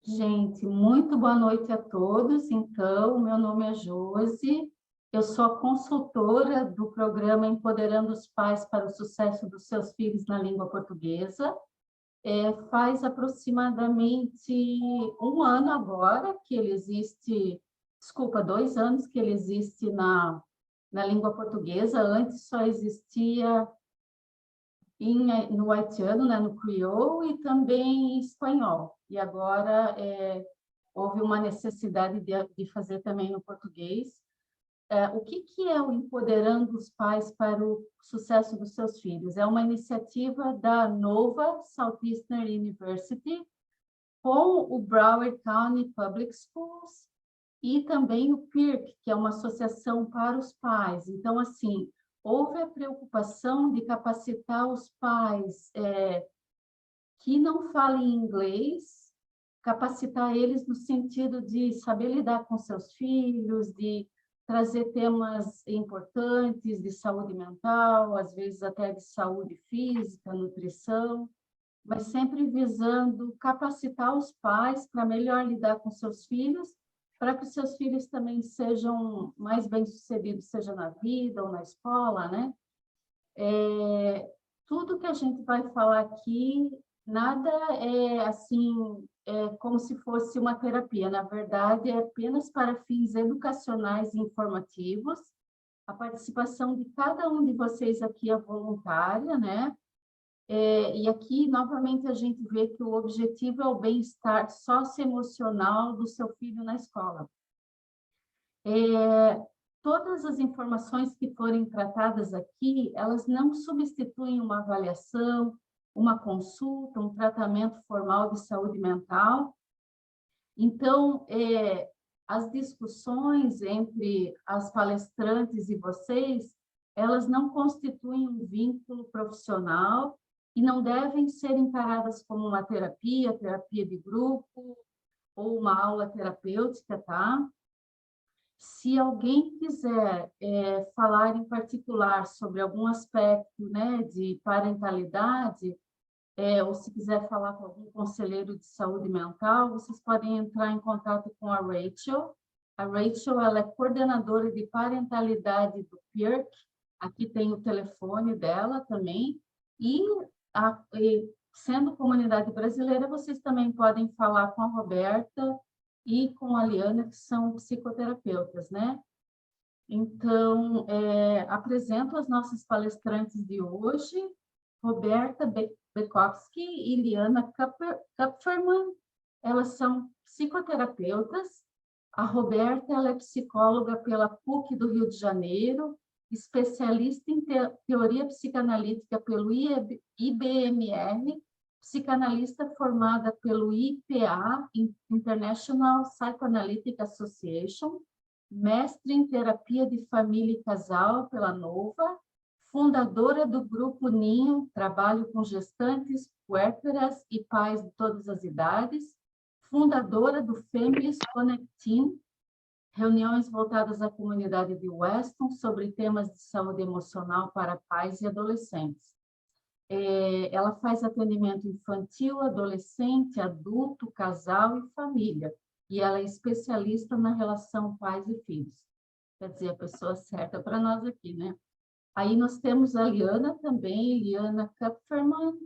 Gente, muito boa noite a todos. Então, meu nome é Josi, eu sou a consultora do programa Empoderando os Pais para o Sucesso dos Seus Filhos na Língua Portuguesa. Faz aproximadamente um ano agora que ele existe, desculpa, 2 anos que ele existe na língua portuguesa. Antes só existia no haitiano, né, no crioulo, e também em espanhol. E agora houve uma necessidade de fazer também no português. O que é o Empoderando os Pais para o Sucesso dos Seus Filhos? É uma iniciativa da Nova Southeastern University com o Broward County Public Schools e também o PIRC, que é uma associação para os pais. Então, assim, houve a preocupação de capacitar os pais que não falem inglês, capacitar eles no sentido de saber lidar com seus filhos, de trazer temas importantes de saúde mental, às vezes até de saúde física, nutrição, mas sempre visando capacitar os pais para melhor lidar com seus filhos, para que os seus filhos também sejam mais bem-sucedidos, seja na vida ou na escola, né? Tudo que a gente vai falar aqui, nada é assim, como se fosse uma terapia. Na verdade, é apenas para fins educacionais e informativos. A participação de cada um de vocês aqui é voluntária, né? E aqui, novamente, a gente vê que o objetivo é o bem-estar socioemocional do seu filho na escola. Todas as informações que forem tratadas aqui, elas não substituem uma avaliação, uma consulta, um tratamento formal de saúde mental. Então, as discussões entre as palestrantes e vocês, elas não constituem um vínculo profissional e não devem ser encaradas como uma terapia de grupo ou uma aula terapêutica, tá? Se alguém quiser falar em particular sobre algum aspecto, né, de parentalidade, ou se quiser falar com algum conselheiro de saúde mental, vocês podem entrar em contato com a Rachel. A Rachel, ela é coordenadora de parentalidade do PIRC, aqui tem o telefone dela também, e sendo comunidade brasileira, vocês também podem falar com a Roberta e com a Liana, que são psicoterapeutas, né? Então, apresento as nossas palestrantes de hoje, Roberta Bekowski e Liana Kupferman. Elas são psicoterapeutas. A Roberta, ela é psicóloga pela PUC do Rio de Janeiro, especialista em teoria psicanalítica pelo IBMR, psicanalista formada pelo IPA, International Psychoanalytic Association, mestre em terapia de família e casal pela Nova, fundadora do Grupo Ninho, trabalho com gestantes, puérperas e pais de todas as idades, fundadora do Families Connecting, reuniões voltadas à comunidade de Weston sobre temas de saúde emocional para pais e adolescentes. Ela faz atendimento infantil, adolescente, adulto, casal e família. E ela é especialista na relação pais e filhos. Quer dizer, a pessoa certa para nós aqui, né? Aí nós temos a Liana também, Liana Kupferman.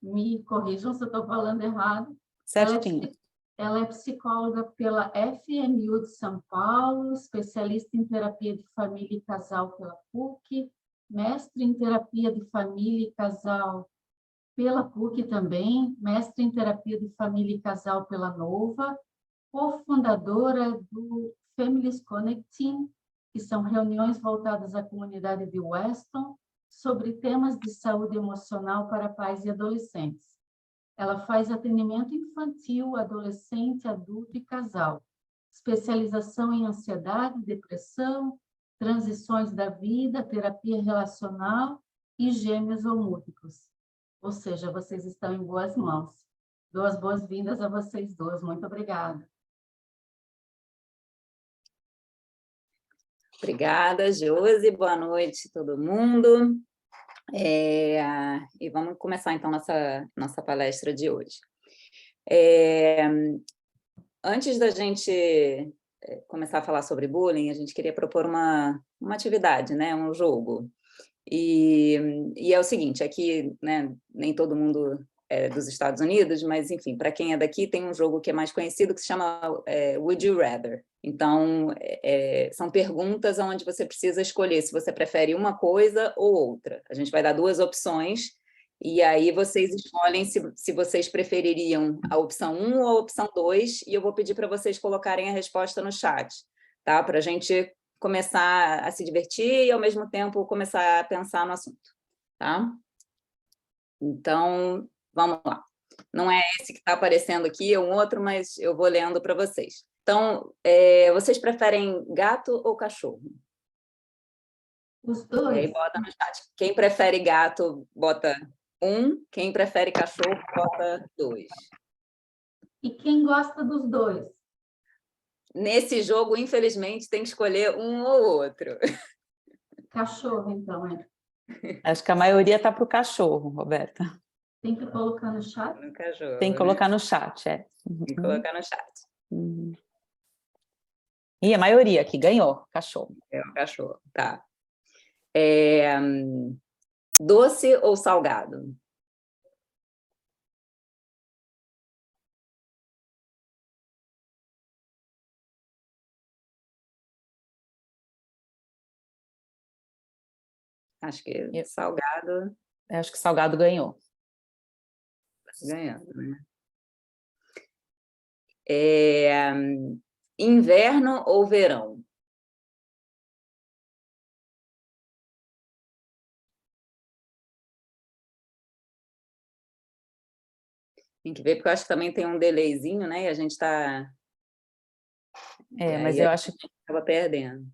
Me corrijam se eu estou falando errado. Certinho. Ela é psicóloga pela FMU de São Paulo, especialista em terapia de família e casal pela PUC, mestre em terapia de família e casal pela PUC também, mestre em terapia de família e casal pela Nova, cofundadora do Families Connecting, que são reuniões voltadas à comunidade de Weston sobre temas de saúde emocional para pais e adolescentes. Ela faz atendimento infantil, adolescente, adulto e casal, especialização em ansiedade, depressão, transições da vida, terapia relacional e gêmeos ou múltiplos. Ou seja, vocês estão em boas mãos. Dou as boas-vindas a vocês duas. Muito obrigada. Obrigada, Josi. Boa noite, todo mundo. E vamos começar, então, nossa palestra de hoje. Antes da gente começar a falar sobre bullying, a gente queria propor uma atividade, né? Um jogo. E é o seguinte, aqui, né, nem todo mundo é dos Estados Unidos, mas, enfim, para quem é daqui, tem um jogo que é mais conhecido, que se chama Would You Rather. Então, são perguntas onde você precisa escolher se você prefere uma coisa ou outra. A gente vai dar duas opções, e aí vocês escolhem se vocês prefeririam a opção 1 ou a opção 2, e eu vou pedir para vocês colocarem a resposta no chat, tá? Para a gente começar a se divertir e, ao mesmo tempo, começar a pensar no assunto, tá? Então, vamos lá. Não é esse que está aparecendo aqui, é um outro, mas eu vou lendo para vocês. Então, vocês preferem gato ou cachorro? Os dois. E aí bota no chat. Quem prefere gato, bota 1. Quem prefere cachorro, bota 2. E quem gosta dos dois? Nesse jogo, infelizmente, tem que escolher um ou outro. Cachorro, então, Acho que a maioria está para o cachorro, Roberta. Tem que colocar no chat? No cachorro, Tem que colocar no chat, Tem que colocar no chat. E a maioria aqui ganhou, cachorro. É o cachorro, tá. Doce ou salgado? Acho que salgado. Acho que salgado ganhou. Ganhando, né? Inverno ou verão? Tem que ver, porque eu acho que também tem um delayzinho, né? E a gente está... Mas eu acho que... Estava perdendo.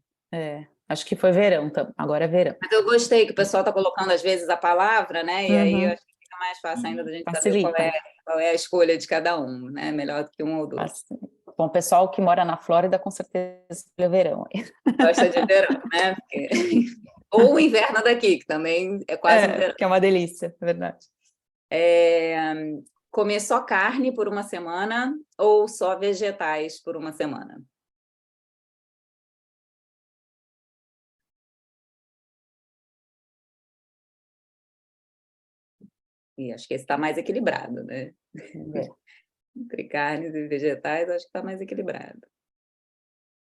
Acho que foi verão, agora é verão. Mas eu gostei que o pessoal está colocando, às vezes, a palavra, né? E aí eu acho que fica mais fácil ainda da gente Facilita. saber qual é a escolha de cada um, né? Melhor do que um ou dois. Bom, o pessoal que mora na Flórida, com certeza, escolheu verão. Gosta de verão, né? Porque... Ou o inverno daqui, que também é quase um verão. Que é uma delícia, é verdade. Comer só carne por uma semana ou só vegetais por uma semana? E acho que esse está mais equilibrado, né? Entre carnes e vegetais, acho que está mais equilibrado.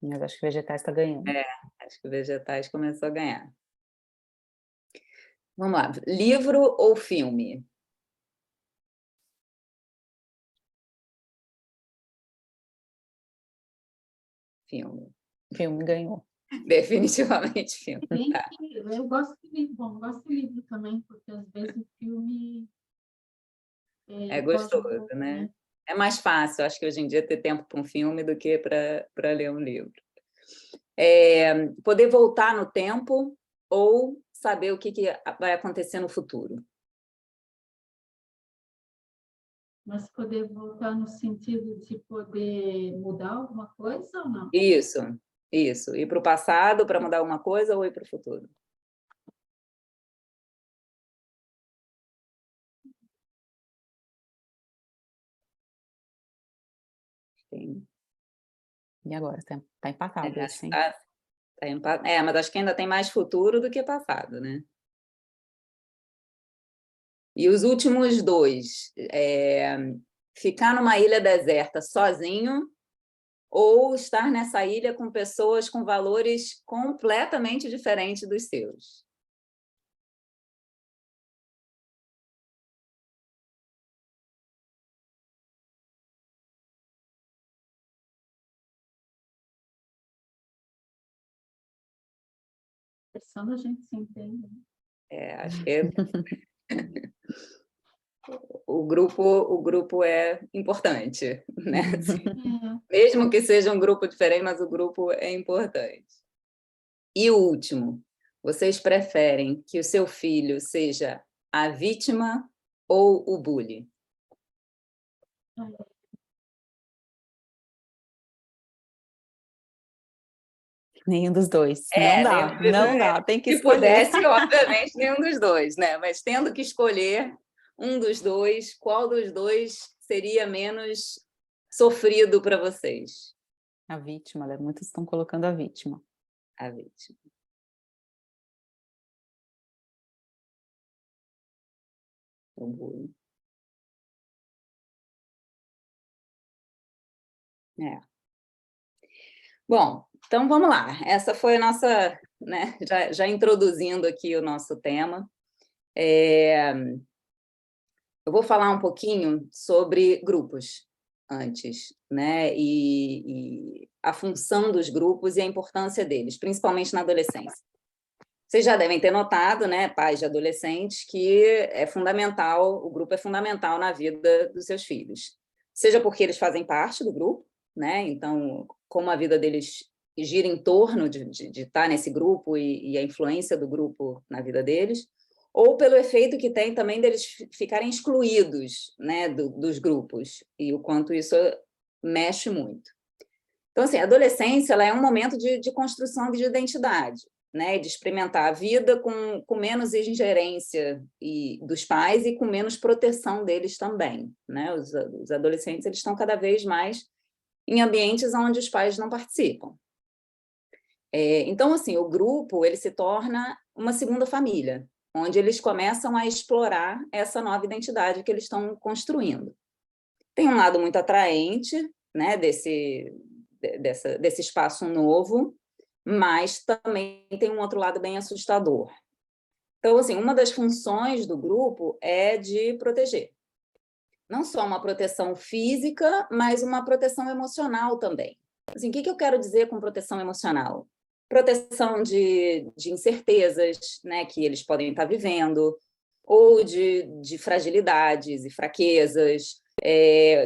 Mas acho que vegetais está ganhando. Acho que vegetais começou a ganhar. Vamos lá. Livro ou filme? Filme ganhou. Definitivamente filme. Tá. Eu gosto de livro, gosto de livro também, porque às vezes o filme... É gostoso, né? É mais fácil, acho que hoje em dia, ter tempo para um filme do que para ler um livro. Poder voltar no tempo ou saber o que vai acontecer no futuro? Mas poder voltar no sentido de poder mudar alguma coisa ou não? Isso. Ir para o passado para mudar alguma coisa ou ir para o futuro? Sim. E agora? Está empatado esse, hein? Tá empatado. Mas acho que ainda tem mais futuro do que passado, né? E os últimos dois, ficar numa ilha deserta sozinho ou estar nessa ilha com pessoas com valores completamente diferentes dos seus? Pensando a gente se entende. Acho que o grupo é importante, né? Mesmo que seja um grupo diferente, mas o grupo é importante. E o último, vocês preferem que o seu filho seja a vítima ou o bully? Nenhum dos dois. Não dá. Tem que escolher. Se pudesse, obviamente, nenhum dos dois, né? Mas tendo que escolher um dos dois, qual dos dois seria menos sofrido para vocês? A vítima, né? Muitos estão colocando a vítima. A vítima. O bullying. Bom, então vamos lá. Essa foi a nossa, né, já introduzindo aqui o nosso tema. Eu vou falar um pouquinho sobre grupos antes, né, e a função dos grupos e a importância deles, principalmente na adolescência. Vocês já devem ter notado, né, pais de adolescentes, que é fundamental, o grupo é fundamental na vida dos seus filhos. Seja porque eles fazem parte do grupo, né, então, como a vida deles gira em torno de estar nesse grupo e a influência do grupo na vida deles, ou pelo efeito que tem também deles ficarem excluídos, né, dos grupos, e o quanto isso mexe muito. Então, assim, a adolescência ela é um momento de construção de identidade, né, de experimentar a vida com menos ingerência dos pais e com menos proteção deles também, né? Os adolescentes eles estão cada vez mais em ambientes onde os pais não participam. Então, assim, o grupo ele se torna uma segunda família, onde eles começam a explorar essa nova identidade que eles estão construindo. Tem um lado muito atraente, né, desse espaço novo, mas também tem um outro lado bem assustador. Então, assim, uma das funções do grupo é de proteger. Não só uma proteção física, mas uma proteção emocional também. Assim, o que eu quero dizer com proteção emocional? Proteção de incertezas, né, que eles podem estar vivendo, ou de fragilidades e fraquezas,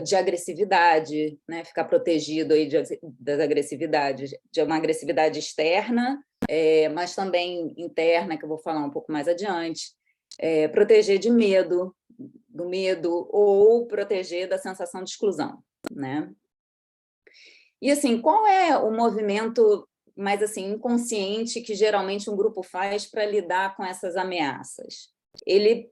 de agressividade, né, ficar protegido aí das agressividades, de uma agressividade externa, mas também interna, que eu vou falar um pouco mais adiante, proteger de medo, do medo, ou proteger da sensação de exclusão, né? E, assim, qual é o movimento mais, assim, inconsciente que geralmente um grupo faz para lidar com essas ameaças? Ele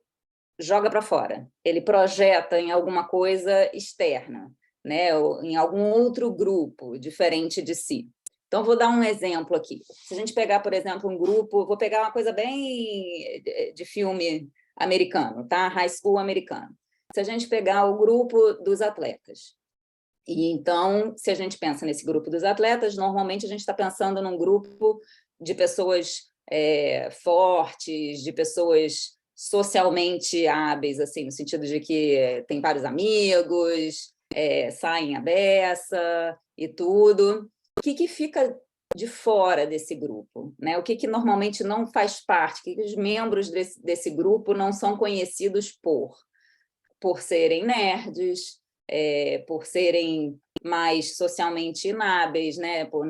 joga para fora, ele projeta em alguma coisa externa, né? Ou em algum outro grupo diferente de si. Então, vou dar um exemplo aqui. Se a gente pegar, por exemplo, um grupo, vou pegar uma coisa bem de filme americano, tá? High school americano. Se a gente pegar o grupo dos atletas. E então, se a gente pensa nesse grupo dos atletas, normalmente a gente está pensando num grupo de pessoas fortes, de pessoas socialmente hábeis, assim, no sentido de que tem vários amigos, saem à beça e tudo. O que fica de fora desse grupo, né? O que normalmente não faz parte, o que os membros desse grupo não são conhecidos por serem nerds, por serem mais socialmente inábeis, né? Por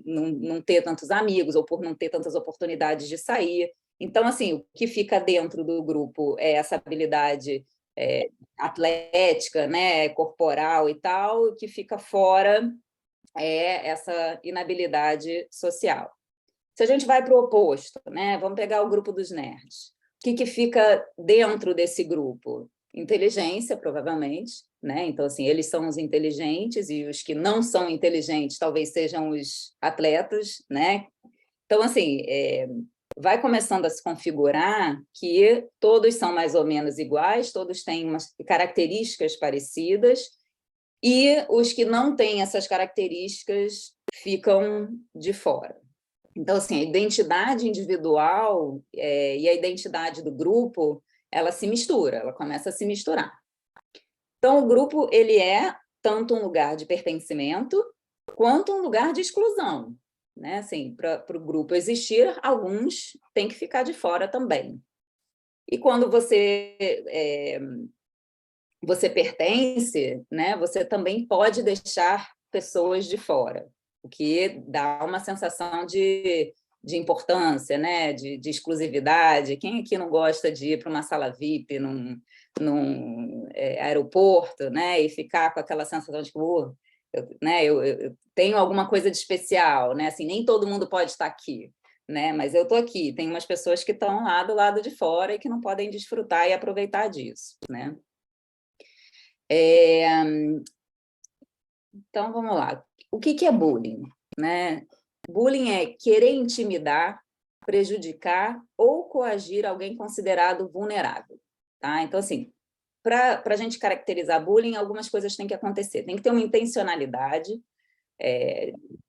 não ter tantos amigos ou por não ter tantas oportunidades de sair. Então, assim, o que fica dentro do grupo é essa habilidade atlética, né? Corporal e tal, o que fica fora é essa inabilidade social. Se a gente vai para o oposto, né? Vamos pegar o grupo dos nerds. O que fica dentro desse grupo? Inteligência, provavelmente, né? Então, assim, eles são os inteligentes e os que não são inteligentes talvez sejam os atletas, né? Então, assim, vai começando a se configurar que todos são mais ou menos iguais, todos têm umas características parecidas e os que não têm essas características ficam de fora. Então, assim, a identidade individual e a identidade do grupo, ela se mistura, ela começa a se misturar. Então, o grupo, ele é tanto um lugar de pertencimento, quanto um lugar de exclusão, né? Assim, para o grupo existir, alguns têm que ficar de fora também. E quando você pertence, né, você também pode deixar pessoas de fora, o que dá uma sensação de importância, né, de exclusividade. Quem aqui não gosta de ir para uma sala VIP num aeroporto, né, e ficar com aquela sensação de que eu tenho alguma coisa de especial, né? Assim, nem todo mundo pode estar aqui, né? Mas eu estou aqui. Tem umas pessoas que estão lá do lado de fora e que não podem desfrutar e aproveitar disso, né? Então, vamos lá. O que é bullying, né? Bullying é querer intimidar, prejudicar ou coagir alguém considerado vulnerável, tá? Então, assim, para a gente caracterizar bullying, algumas coisas têm que acontecer. Tem que ter uma intencionalidade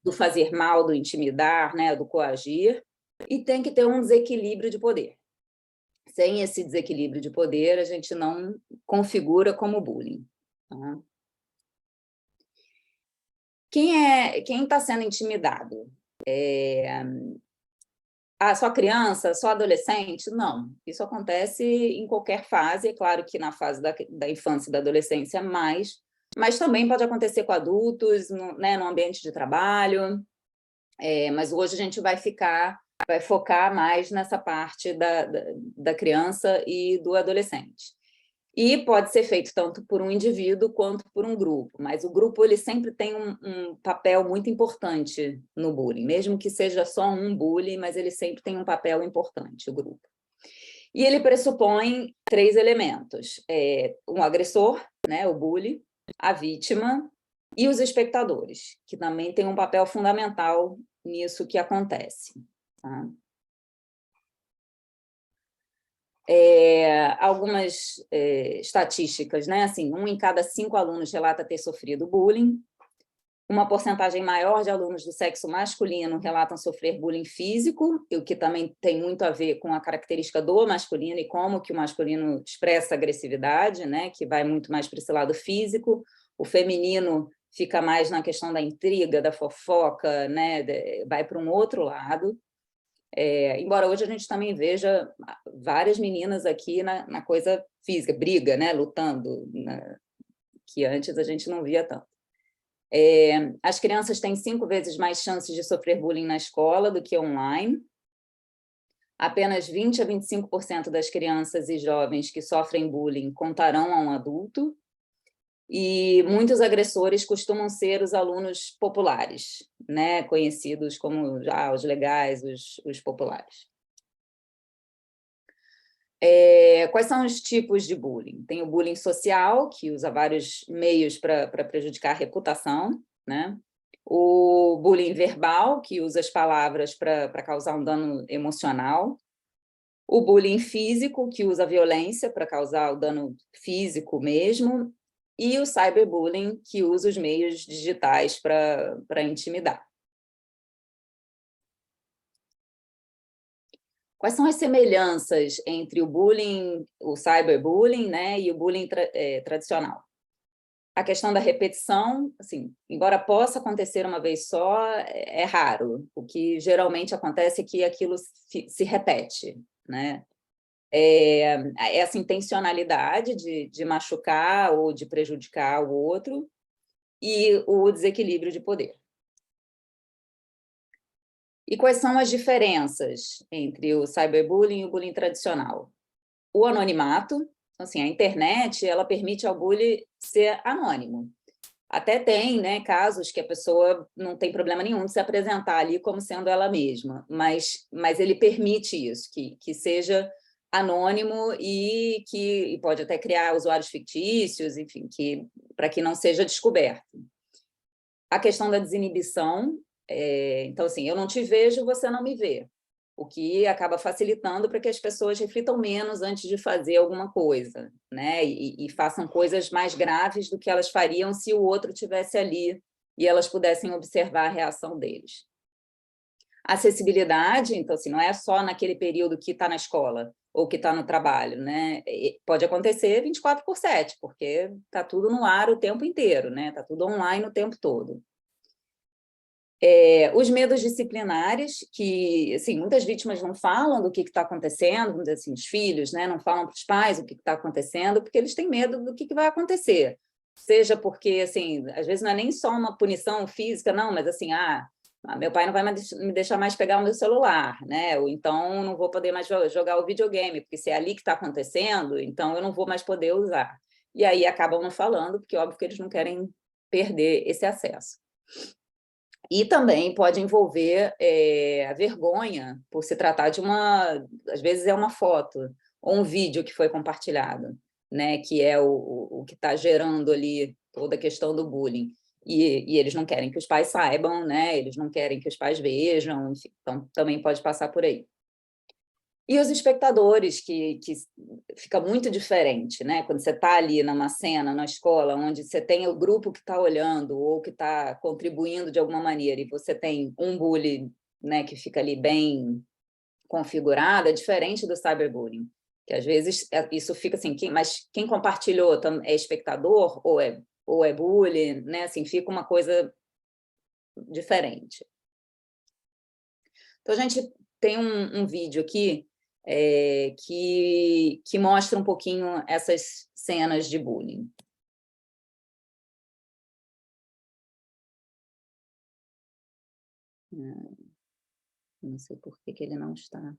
do fazer mal, do intimidar, né, do coagir, e tem que ter um desequilíbrio de poder. Sem esse desequilíbrio de poder, a gente não configura como bullying. Tá? Quem está sendo intimidado? Só criança, só adolescente? Não, isso acontece em qualquer fase, é claro que na fase da infância e da adolescência mais, mas também pode acontecer com adultos, no ambiente de trabalho, mas hoje a gente vai focar mais nessa parte da criança e do adolescente. E pode ser feito tanto por um indivíduo quanto por um grupo, mas o grupo ele sempre tem um papel muito importante no bullying, mesmo que seja só um bullying, mas ele sempre tem um papel importante, o grupo. E ele pressupõe 3 elementos, um agressor, né, o bully, a vítima e os espectadores, que também tem um papel fundamental nisso que acontece. Tá? Algumas estatísticas, né? Assim, 1 em cada 5 alunos relata ter sofrido bullying, uma porcentagem maior de alunos do sexo masculino relatam sofrer bullying físico, o que também tem muito a ver com a característica do masculino e como que o masculino expressa agressividade, né? Que vai muito mais para esse lado físico, o feminino fica mais na questão da intriga, da fofoca, né? Vai para um outro lado. Embora hoje a gente também veja várias meninas aqui na coisa física, briga, né, lutando, que antes a gente não via tanto. As crianças têm 5 vezes mais chances de sofrer bullying na escola do que online. Apenas 20 a 25% das crianças e jovens que sofrem bullying contarão a um adulto. E muitos agressores costumam ser os alunos populares, né? Conhecidos como os legais, os populares. Quais são os tipos de bullying? Tem o bullying social, que usa vários meios para prejudicar a reputação, né? O bullying verbal, que usa as palavras para causar um dano emocional. O bullying físico, que usa a violência para causar o dano físico mesmo. E o cyberbullying, que usa os meios digitais para intimidar. Quais são as semelhanças entre o bullying, o cyberbullying, né, e o bullying tradicional? A questão da repetição, assim, embora possa acontecer uma vez só, é raro. O que geralmente acontece é que aquilo se repete, né? Essa intencionalidade de machucar ou de prejudicar o outro e o desequilíbrio de poder. E quais são as diferenças entre o cyberbullying e o bullying tradicional? O anonimato, assim, a internet, ela permite ao bullying ser anônimo. Até tem, né, casos que a pessoa não tem problema nenhum de se apresentar ali como sendo ela mesma, mas ele permite isso, que seja anônimo e que pode até criar usuários fictícios, enfim, para que não seja descoberto. A questão da desinibição, então, assim, eu não te vejo, você não me vê, o que acaba facilitando para que as pessoas reflitam menos antes de fazer alguma coisa, né? E façam coisas mais graves do que elas fariam se o outro estivesse ali e elas pudessem observar a reação deles. Acessibilidade, então, assim, não é só naquele período que está na escola ou que está no trabalho, né? Pode acontecer 24/7, porque está tudo no ar o tempo inteiro, né? Está tudo online o tempo todo. Os medos disciplinares, que, assim, muitas vítimas não falam do que está acontecendo, vamos dizer assim, os filhos, né? Não falam para os pais o que está acontecendo, porque eles têm medo do que vai acontecer. Seja porque, assim, às vezes não é nem só uma punição física, não, mas assim, meu pai não vai me deixar mais pegar o meu celular, né? Ou então não vou poder mais jogar o videogame, porque se é ali que está acontecendo, então eu não vou mais poder usar. E aí acabam não falando, porque óbvio que eles não querem perder esse acesso. E também pode envolver a vergonha por se tratar de às vezes é uma foto ou um vídeo que foi compartilhado, né, que é o que está gerando ali toda a questão do bullying. E eles não querem que os pais saibam, né? Eles não querem que os pais vejam, enfim, então também pode passar por aí. E os espectadores, que fica muito diferente, né? Quando você está ali numa cena, na escola, onde você tem o grupo que está olhando ou que está contribuindo de alguma maneira, e você tem um bully, né, que fica ali bem configurado, é diferente do cyberbullying, que às vezes isso fica assim, mas quem compartilhou é espectador ou é bully, né? Assim, fica uma coisa diferente. Então, a gente tem um vídeo aqui que mostra um pouquinho essas cenas de bullying. Não sei por que ele não está.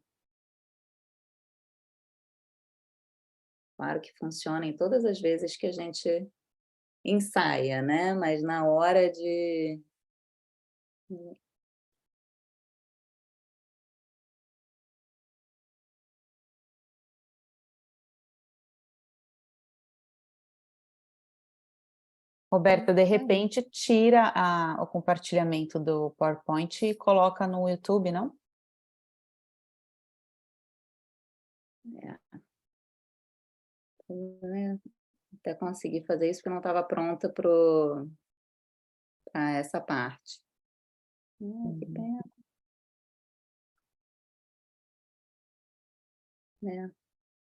Claro que funciona em todas as vezes que a gente ensaia, né? Mas na hora de... Roberta, de repente, tira o compartilhamento do PowerPoint e coloca no YouTube, não? Até consegui fazer isso porque eu não estava pronta para essa parte. Que pena.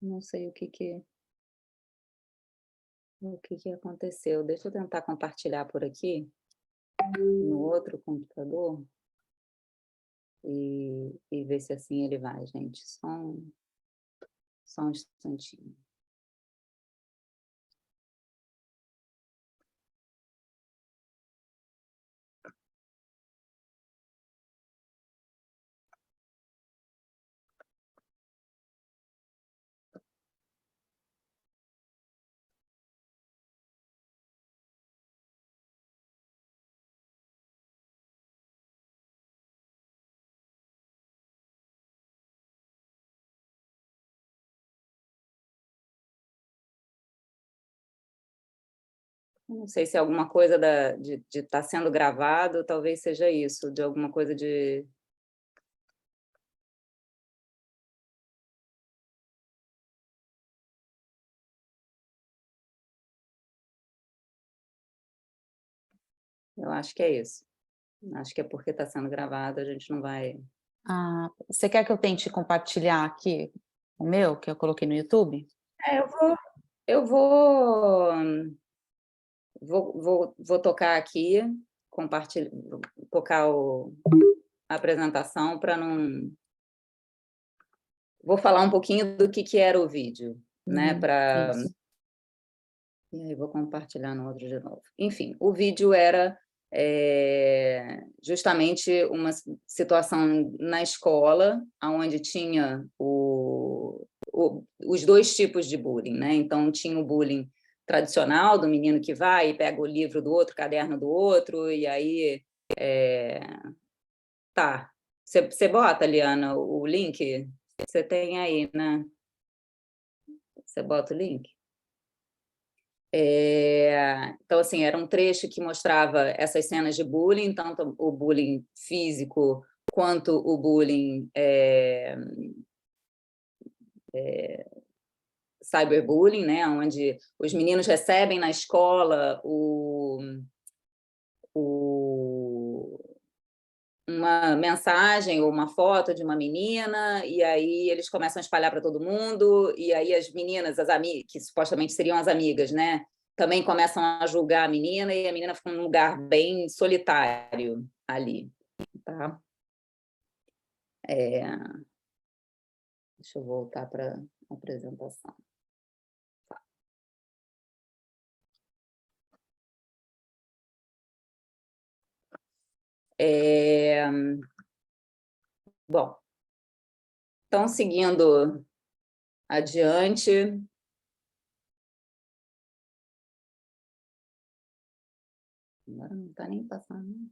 Não sei o que aconteceu. Deixa eu tentar compartilhar por aqui, no outro computador, e ver se assim ele vai, gente. Só um instantinho. Não sei se é alguma coisa de estar sendo gravado, talvez seja isso, de alguma coisa de... Eu acho que é isso. Acho que é porque está sendo gravado, a gente não vai... Você quer que eu tente compartilhar aqui o meu, que eu coloquei no YouTube? Eu vou tocar aqui, tocar a apresentação para não... Vou falar um pouquinho do que era o vídeo, né? Isso. E aí vou compartilhar no outro de novo. Enfim, o vídeo era justamente uma situação na escola, onde tinha os dois tipos de bullying, né? Então, tinha o bullying tradicional, do menino que vai e pega o livro do outro, o caderno do outro, e aí... Tá. Você bota, Liana, o link? Você tem aí, né? Você bota o link? Então, assim, era um trecho que mostrava essas cenas de bullying, tanto o bullying físico quanto o bullying cyberbullying, né? Onde os meninos recebem na escola uma mensagem ou uma foto de uma menina, e aí eles começam a espalhar para todo mundo, e aí as meninas, as amigas, que supostamente seriam as amigas, né, também começam a julgar a menina, e a menina fica num lugar bem solitário ali, tá? Deixa eu voltar para a apresentação. Bom, então, seguindo adiante... Agora não está nem passando.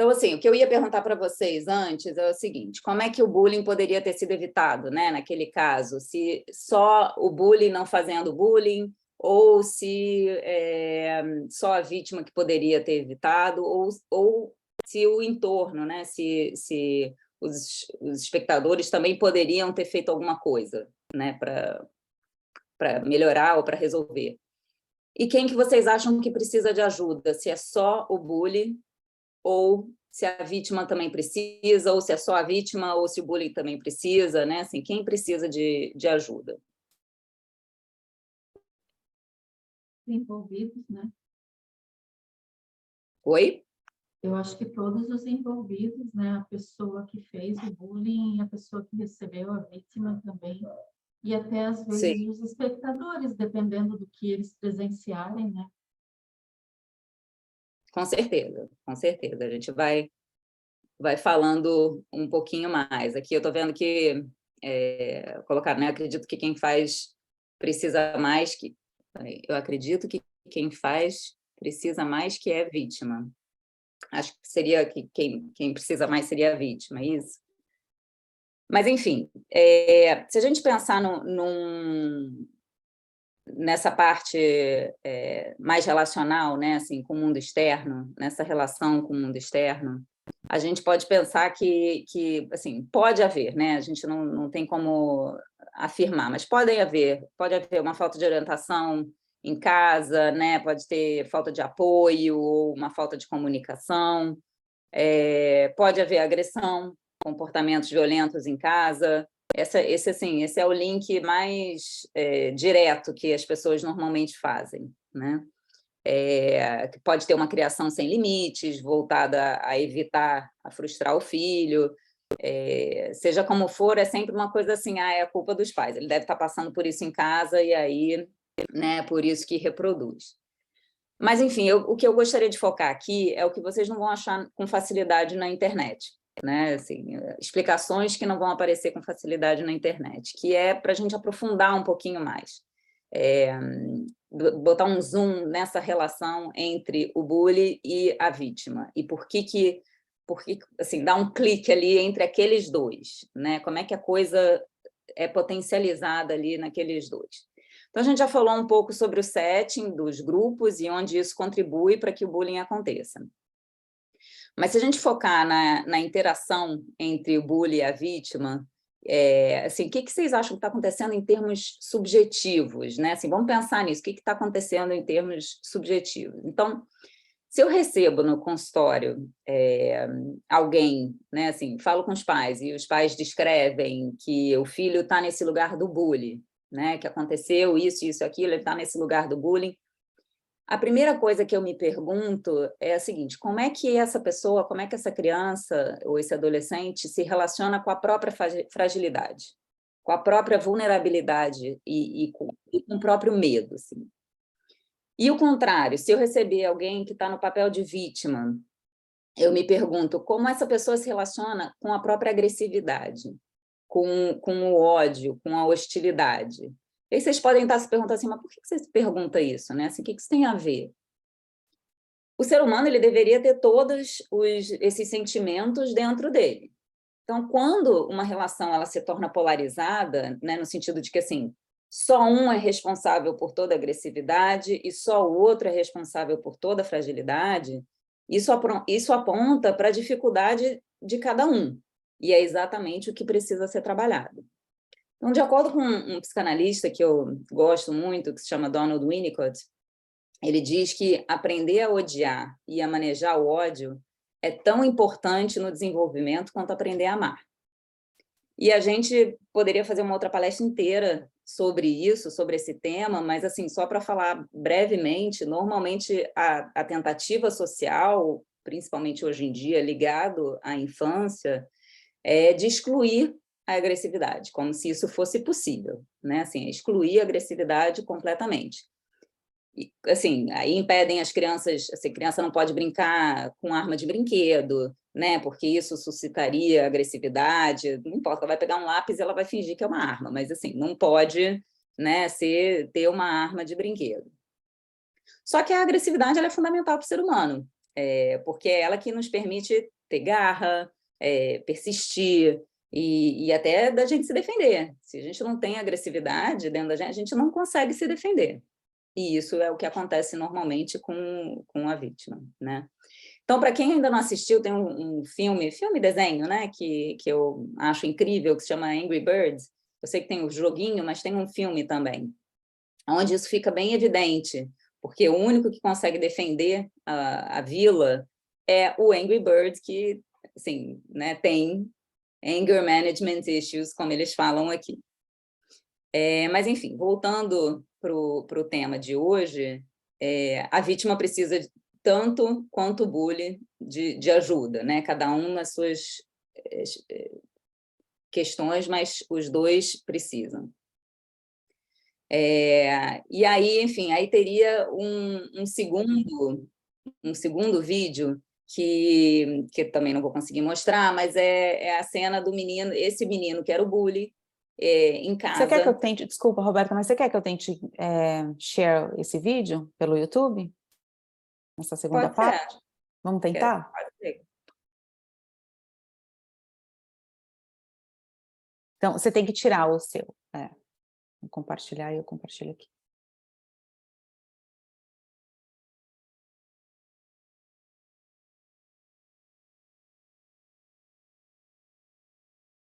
Então, assim, o que eu ia perguntar para vocês antes é o seguinte, como é que o bullying poderia ter sido evitado, né, naquele caso? Se só o bullying não fazendo bullying, ou se só a vítima que poderia ter evitado, ou se o entorno, né, se os espectadores também poderiam ter feito alguma coisa, né, para melhorar ou para resolver. E quem que vocês acham que precisa de ajuda? Se é só o bullying, ou se a vítima também precisa, ou se é só a vítima, ou se o bullying também precisa, né? Assim, quem precisa de ajuda? Envolvidos, né? Oi? Eu acho que todos os envolvidos, né? A pessoa que fez o bullying, a pessoa que recebeu, a vítima também, e até às vezes Sim, os espectadores, dependendo do que eles presenciarem, né? com certeza, com certeza. A gente vai falando um pouquinho mais. Aqui eu estou vendo que colocaram, né? Acredito que quem faz precisa mais que... Eu acredito que quem faz precisa mais que é vítima. Acho que seria que quem precisa mais seria a vítima, é isso? Mas, enfim, se a gente pensar nessa parte mais relacional, né, assim, com o mundo externo, nessa relação com o mundo externo, a gente pode pensar que assim, pode haver, né? A gente não tem como afirmar, mas pode haver uma falta de orientação em casa, né? Pode ter falta de apoio ou uma falta de comunicação, pode haver agressão, comportamentos violentos em casa. Esse é o link mais direto que as pessoas normalmente fazem, né? Que pode ter uma criação sem limites, voltada a evitar, a frustrar o filho, seja como for, é sempre uma coisa assim, é a culpa dos pais, ele deve estar passando por isso em casa e aí, né, por isso que reproduz. Mas, enfim, o que eu gostaria de focar aqui é o que vocês não vão achar com facilidade na internet, né? Assim, explicações que não vão aparecer com facilidade na internet, que é para a gente aprofundar um pouquinho mais. Botar um zoom nessa relação entre o bully e a vítima, e por que assim, dar um clique ali entre aqueles dois, né? Como é que a coisa é potencializada ali naqueles dois. Então, a gente já falou um pouco sobre o setting dos grupos e onde isso contribui para que o bullying aconteça. Mas se a gente focar na interação entre o bully e a vítima, assim, o que vocês acham que está acontecendo em termos subjetivos, né? Assim, vamos pensar nisso, o que está acontecendo em termos subjetivos? Então, se eu recebo no consultório alguém, né, assim, falo com os pais e os pais descrevem que o filho está nesse lugar do bullying, né, que aconteceu isso, aquilo, ele está nesse lugar do bullying, a primeira coisa que eu me pergunto é a seguinte: como é que essa pessoa, como é que essa criança ou esse adolescente se relaciona com a própria fragilidade, com a própria vulnerabilidade e com o próprio medo, assim. E o contrário, se eu receber alguém que está no papel de vítima, eu me pergunto como essa pessoa se relaciona com a própria agressividade, com o ódio, com a hostilidade. E aí vocês podem estar se perguntando assim, mas por que você se pergunta isso, né? Assim, o que isso tem a ver? O ser humano ele deveria ter todos esses sentimentos dentro dele. Então, quando uma relação ela se torna polarizada, né, no sentido de que assim, só um é responsável por toda a agressividade e só o outro é responsável por toda a fragilidade, isso aponta para a dificuldade de cada um. E é exatamente o que precisa ser trabalhado. Então, de acordo com um psicanalista que eu gosto muito, que se chama Donald Winnicott, ele diz que aprender a odiar e a manejar o ódio é tão importante no desenvolvimento quanto aprender a amar. E a gente poderia fazer uma outra palestra inteira sobre isso, sobre esse tema, mas, assim, só para falar brevemente, normalmente a tentativa social, principalmente hoje em dia, ligado à infância, é de excluir a agressividade, como se isso fosse possível, né? Assim, excluir a agressividade completamente. E, assim, aí impedem as crianças, assim, criança não pode brincar com arma de brinquedo, né? Porque isso suscitaria agressividade. Não importa, ela vai pegar um lápis e ela vai fingir que é uma arma, mas assim, não pode, né, ter uma arma de brinquedo. Só que a agressividade ela é fundamental para o ser humano. porque é ela que nos permite ter garra, persistir, e até da gente se defender. Se a gente não tem agressividade dentro da gente, a gente não consegue se defender. E isso é o que acontece normalmente com a vítima, né? Então, para quem ainda não assistiu, tem um filme-desenho, né, que eu acho incrível, que se chama Angry Birds. Eu sei que tem o joguinho, mas tem um filme também, onde isso fica bem evidente, porque o único que consegue defender a vila é o Angry Bird, que, assim, né, tem anger management issues, como eles falam aqui. Mas, enfim, voltando para o tema de hoje, a vítima precisa tanto quanto o bully de ajuda, né? Cada um nas suas questões, mas os dois precisam. E aí, enfim, aí teria um segundo vídeo que também não vou conseguir mostrar, mas é a cena do menino, esse menino que era o bully, em casa. Você quer que eu tente, desculpa, Roberta, mas você quer que eu tente share esse vídeo pelo YouTube? Essa segunda parte? Vamos tentar? Pode ser. Então, você tem que tirar o seu. Vou compartilhar e eu compartilho aqui.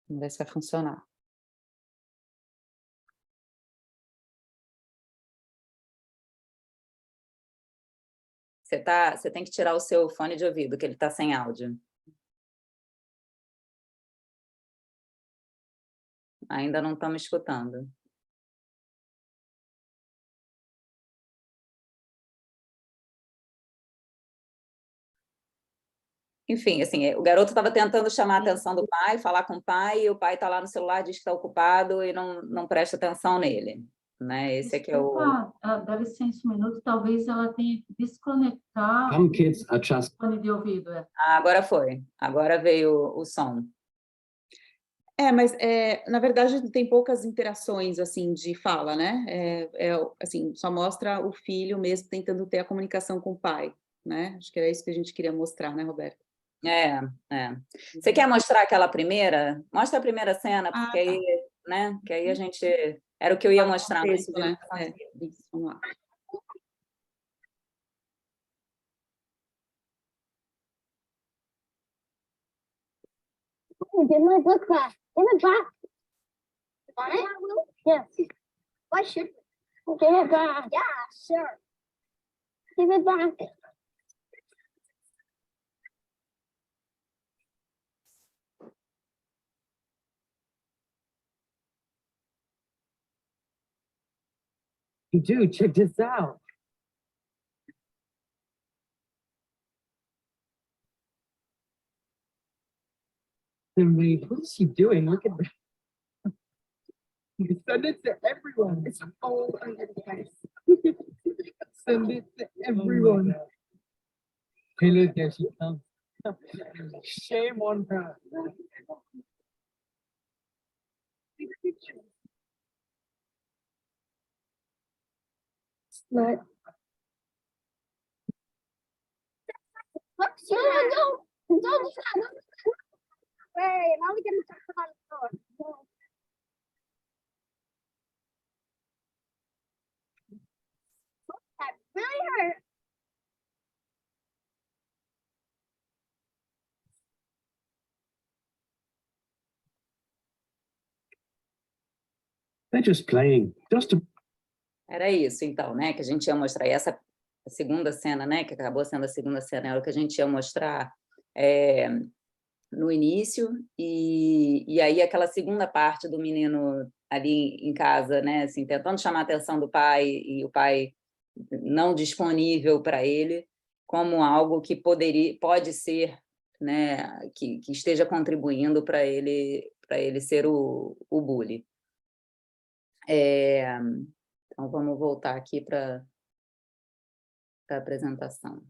Vamos ver se vai funcionar. Você tem que tirar o seu fone de ouvido, que ele está sem áudio. Ainda não estamos escutando. Enfim, assim, o garoto estava tentando chamar a atenção do pai, falar com o pai, e o pai está lá no celular, diz que está ocupado e não presta atenção nele. Né? Esse aqui é o... Dá licença um minuto, talvez ela tenha que desconectar o fone de ouvido. Agora foi, agora veio o som. Mas, na verdade, tem poucas interações, assim, de fala, né? Assim, só mostra o filho mesmo tentando ter a comunicação com o pai, né? Acho que era isso que a gente queria mostrar, né, Roberta? Você quer mostrar aquela primeira? Mostra a primeira cena, porque aí, tá. né? Que aí a gente... Era o que eu ia mostrar. Isso, né? Isso, vamos lá. Give my book back. Give it back. Want it? Yes. Why should we? Give it back. Yeah, sure. Give it back. Dude, check this out. What is she doing? Look at that. Send it to everyone. It's all over the place. Send it to everyone. Hey, look, there she comes. Shame on her. Right. Look, don't do that. Wait, now we get to talk on the floor. That really hurt. They're just playing. Just to... Era isso, então, né? Que a gente ia mostrar. E essa segunda cena, né? Que acabou sendo a segunda cena, era o que a gente ia mostrar no início. E aí aquela segunda parte do menino ali em casa, né? Assim, tentando chamar a atenção do pai e o pai não disponível para ele, como algo que pode ser, né? Que esteja contribuindo para ele ser o bully. Então, vamos voltar aqui para a apresentação.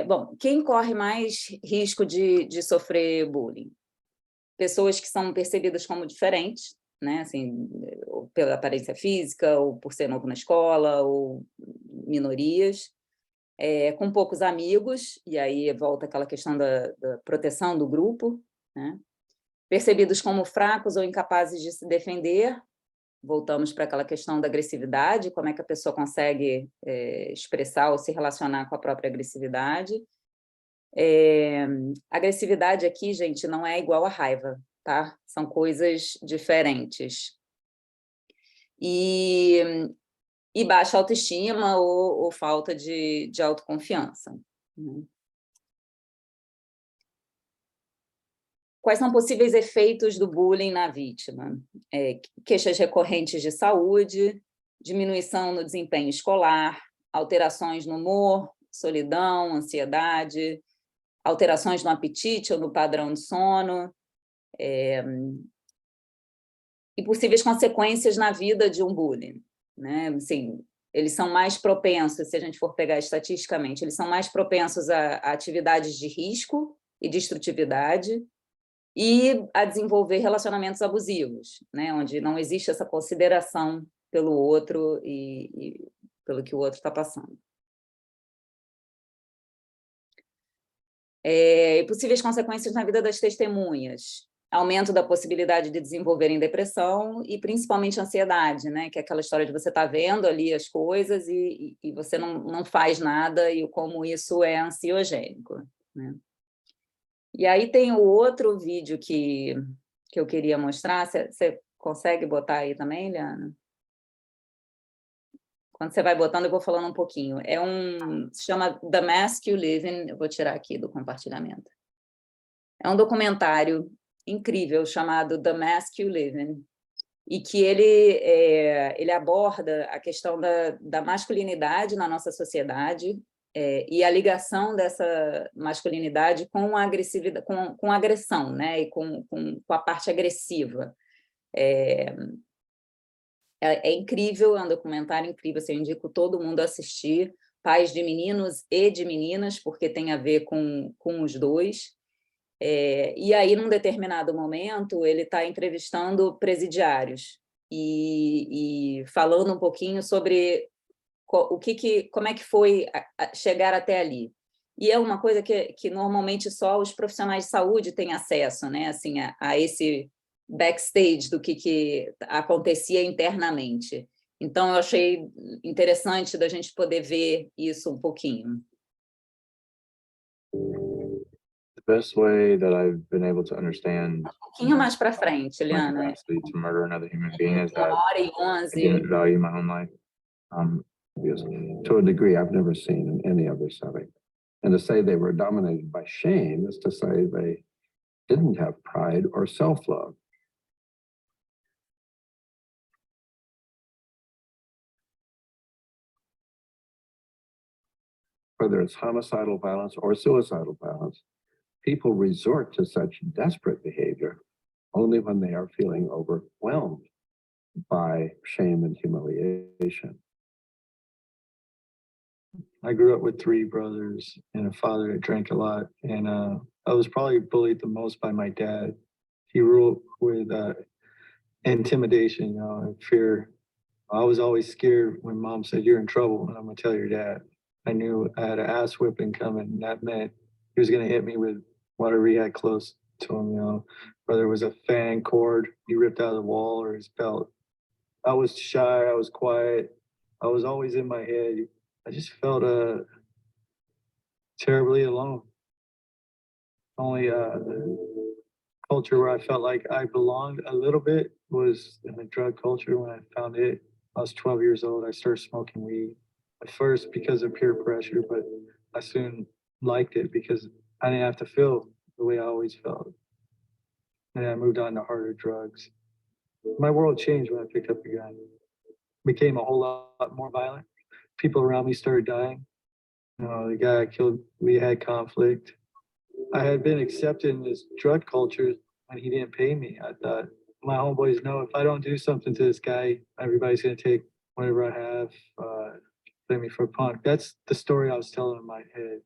Bom, quem corre mais risco de sofrer bullying? pessoas que são percebidas como diferentes, né, assim, ou pela aparência física, ou por ser novo na escola, ou minorias, com poucos amigos, e aí volta aquela questão da proteção do grupo, né, percebidos como fracos ou incapazes de se defender. Voltamos para aquela questão da agressividade, como é que a pessoa consegue expressar ou se relacionar com a própria agressividade. Agressividade aqui, gente, não é igual a raiva, tá? São coisas diferentes. E baixa autoestima ou falta de autoconfiança. Quais são possíveis efeitos do bullying na vítima? Queixas recorrentes de saúde, diminuição no desempenho escolar, alterações no humor, solidão, ansiedade, alterações no apetite ou no padrão de sono, e possíveis consequências na vida de um bullying, né? Assim, eles são mais propensos, se a gente for pegar estatisticamente, eles são mais propensos a atividades de risco e destrutividade, e a desenvolver relacionamentos abusivos, né, onde não existe essa consideração pelo outro e pelo que o outro está passando. E possíveis consequências na vida das testemunhas, aumento da possibilidade de desenvolverem depressão e principalmente ansiedade, né, que é aquela história de você estar vendo ali as coisas e você não faz nada, e como isso é ansiogênico, né. E aí tem o outro vídeo que eu queria mostrar. Você consegue botar aí também, Liana? Quando você vai botando, eu vou falando um pouquinho. Se chama The Mask You Live In. Eu vou tirar aqui do compartilhamento. É um documentário incrível chamado The Mask You Live In, e que ele aborda a questão da masculinidade na nossa sociedade, e a ligação dessa masculinidade com a agressividade, com a agressão, né? E com a parte agressiva. É incrível, é um documentário incrível, assim, eu indico todo mundo a assistir, pais de meninos e de meninas, porque tem a ver com os dois. E aí, num determinado momento, ele está entrevistando presidiários e falando um pouquinho sobre como é que foi chegar até ali. E é uma coisa que normalmente só os profissionais de saúde têm acesso, né? Assim, a esse backstage do que acontecia internamente. Então, eu achei interessante da gente poder ver isso um pouquinho. The best way that I've been able to understand Um pouquinho mais para frente, my Liana. capacity to murder another human being is that 1h11. I didn't value my own life. Because to a degree I've never seen in any other setting. And to say they were dominated by shame is to say they didn't have pride or self-love. Whether it's homicidal violence or suicidal violence, people resort to such desperate behavior only when they are feeling overwhelmed by shame and humiliation. I grew up with 3 brothers and a father that drank a lot, and I was probably bullied the most by my dad. He ruled with intimidation, you know, and fear. I was always scared when mom said, "You're in trouble," and I'm gonna tell your dad. I knew I had an ass whipping coming, and that meant he was gonna hit me with whatever he had close to him, you know, whether it was a fan cord he ripped out of the wall or his belt. I was shy, I was quiet, I was always in my head. I just felt terribly alone. Only culture where I felt like I belonged a little bit was in the drug culture. When I found it, I was 12 years old. I started smoking weed at first because of peer pressure, but I soon liked it because I didn't have to feel the way I always felt. And I moved on to harder drugs. My world changed when I picked up a gun. Became a whole lot more violent. People around me started dying. You know, the guy I killed, we had conflict. I had been accepted in this drug culture when he didn't pay me. I thought my homeboys know if I don't do something to this guy, everybody's gonna take whatever I have, play me for a punk. That's the story I was telling in my head.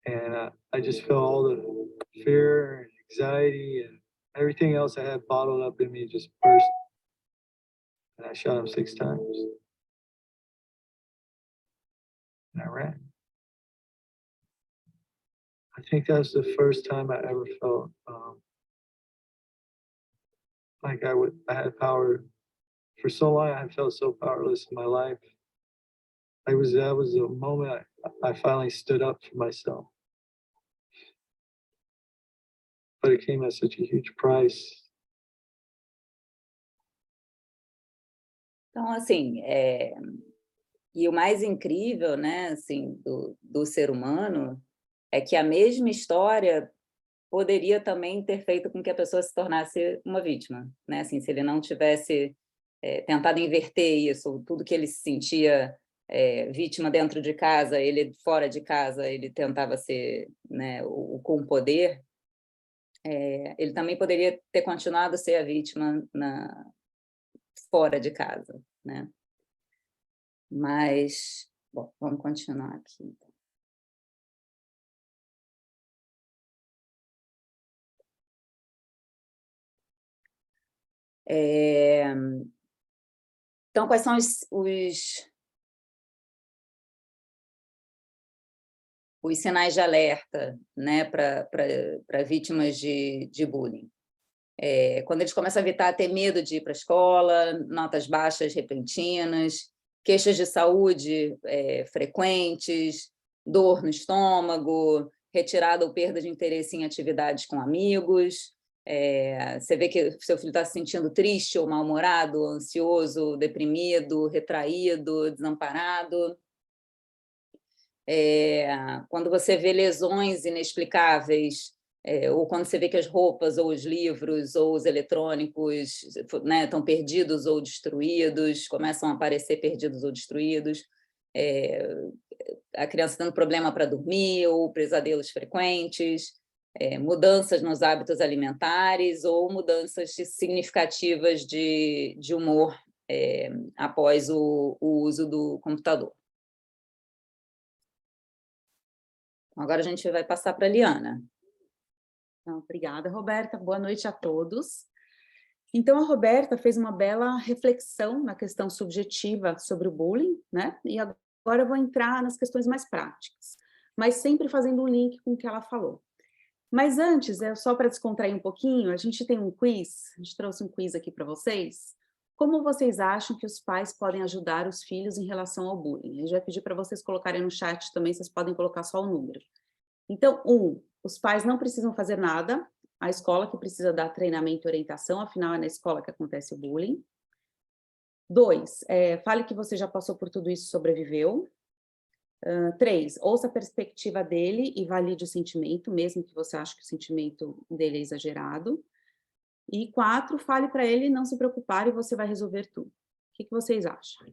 And I just felt all the fear and anxiety and Everything else I had bottled up in me just burst. And I shot him 6 times. And I ran. I think that was the first time I ever felt like I had power. For so long, I felt so powerless in my life. That was the moment I finally stood up for myself. But it came at such a huge price. Então, assim, e o mais incrível, né, assim, do ser humano é que a mesma história poderia também ter feito com que a pessoa se tornasse uma vítima, né? Assim, se ele não tivesse tentado inverter isso, tudo que ele se sentia vítima dentro de casa, ele fora de casa, ele tentava ser, né, com o poder, ele também poderia ter continuado a ser a vítima fora de casa, né? Mas, bom, vamos continuar aqui, então. Então, quais são os sinais de alerta, né, para vítimas de bullying? Quando eles começam a ter medo de ir para a escola, notas baixas repentinas, queixas de saúde frequentes, dor no estômago, retirada ou perda de interesse em atividades com amigos. Você vê que seu filho está se sentindo triste ou mal-humorado, ansioso, deprimido, retraído, desamparado. Quando você vê lesões inexplicáveis, ou quando você vê que as roupas, ou os livros, ou os eletrônicos, né, estão perdidos ou destruídos, começam a aparecer perdidos ou destruídos, a criança tendo problema para dormir, ou pesadelos frequentes, mudanças nos hábitos alimentares, ou mudanças significativas de humor após o uso do computador. Agora a gente vai passar para a Liana. Então, obrigada, Roberta. Boa noite a todos. Então, a Roberta fez uma bela reflexão na questão subjetiva sobre o bullying, né? E agora eu vou entrar nas questões mais práticas, mas sempre fazendo um link com o que ela falou. Mas antes, só para descontrair um pouquinho, a gente tem um quiz, a gente trouxe um quiz aqui para vocês. Como vocês acham que os pais podem ajudar os filhos em relação ao bullying? Eu já pedi para vocês colocarem no chat também, vocês podem colocar só o número. Então, os pais não precisam fazer nada, a escola que precisa dar treinamento e orientação, afinal é na escola que acontece o bullying. 2, fale que você já passou por tudo isso e sobreviveu. 3, ouça a perspectiva dele e valide o sentimento, mesmo que você ache que o sentimento dele é exagerado. E 4, fale para ele não se preocupar e você vai resolver tudo. O que vocês acham?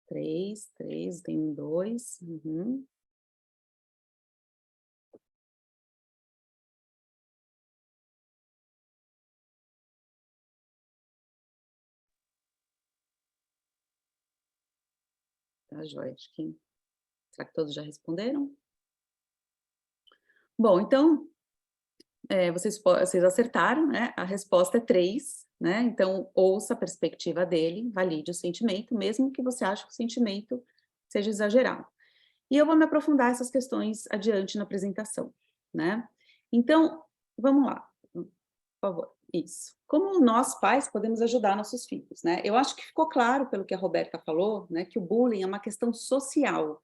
Três, tem 2. Uhum. Tá, joia. Será que todos já responderam? Bom, então, vocês acertaram, né? A resposta é 3, né? Então, ouça a perspectiva dele, valide o sentimento, mesmo que você ache que o sentimento seja exagerado. E eu vou me aprofundar essas questões adiante na apresentação, né? Então, vamos lá, por favor. Isso. Como nós, pais, podemos ajudar nossos filhos, né? Eu acho que ficou claro, pelo que a Roberta falou, né, que o bullying é uma questão social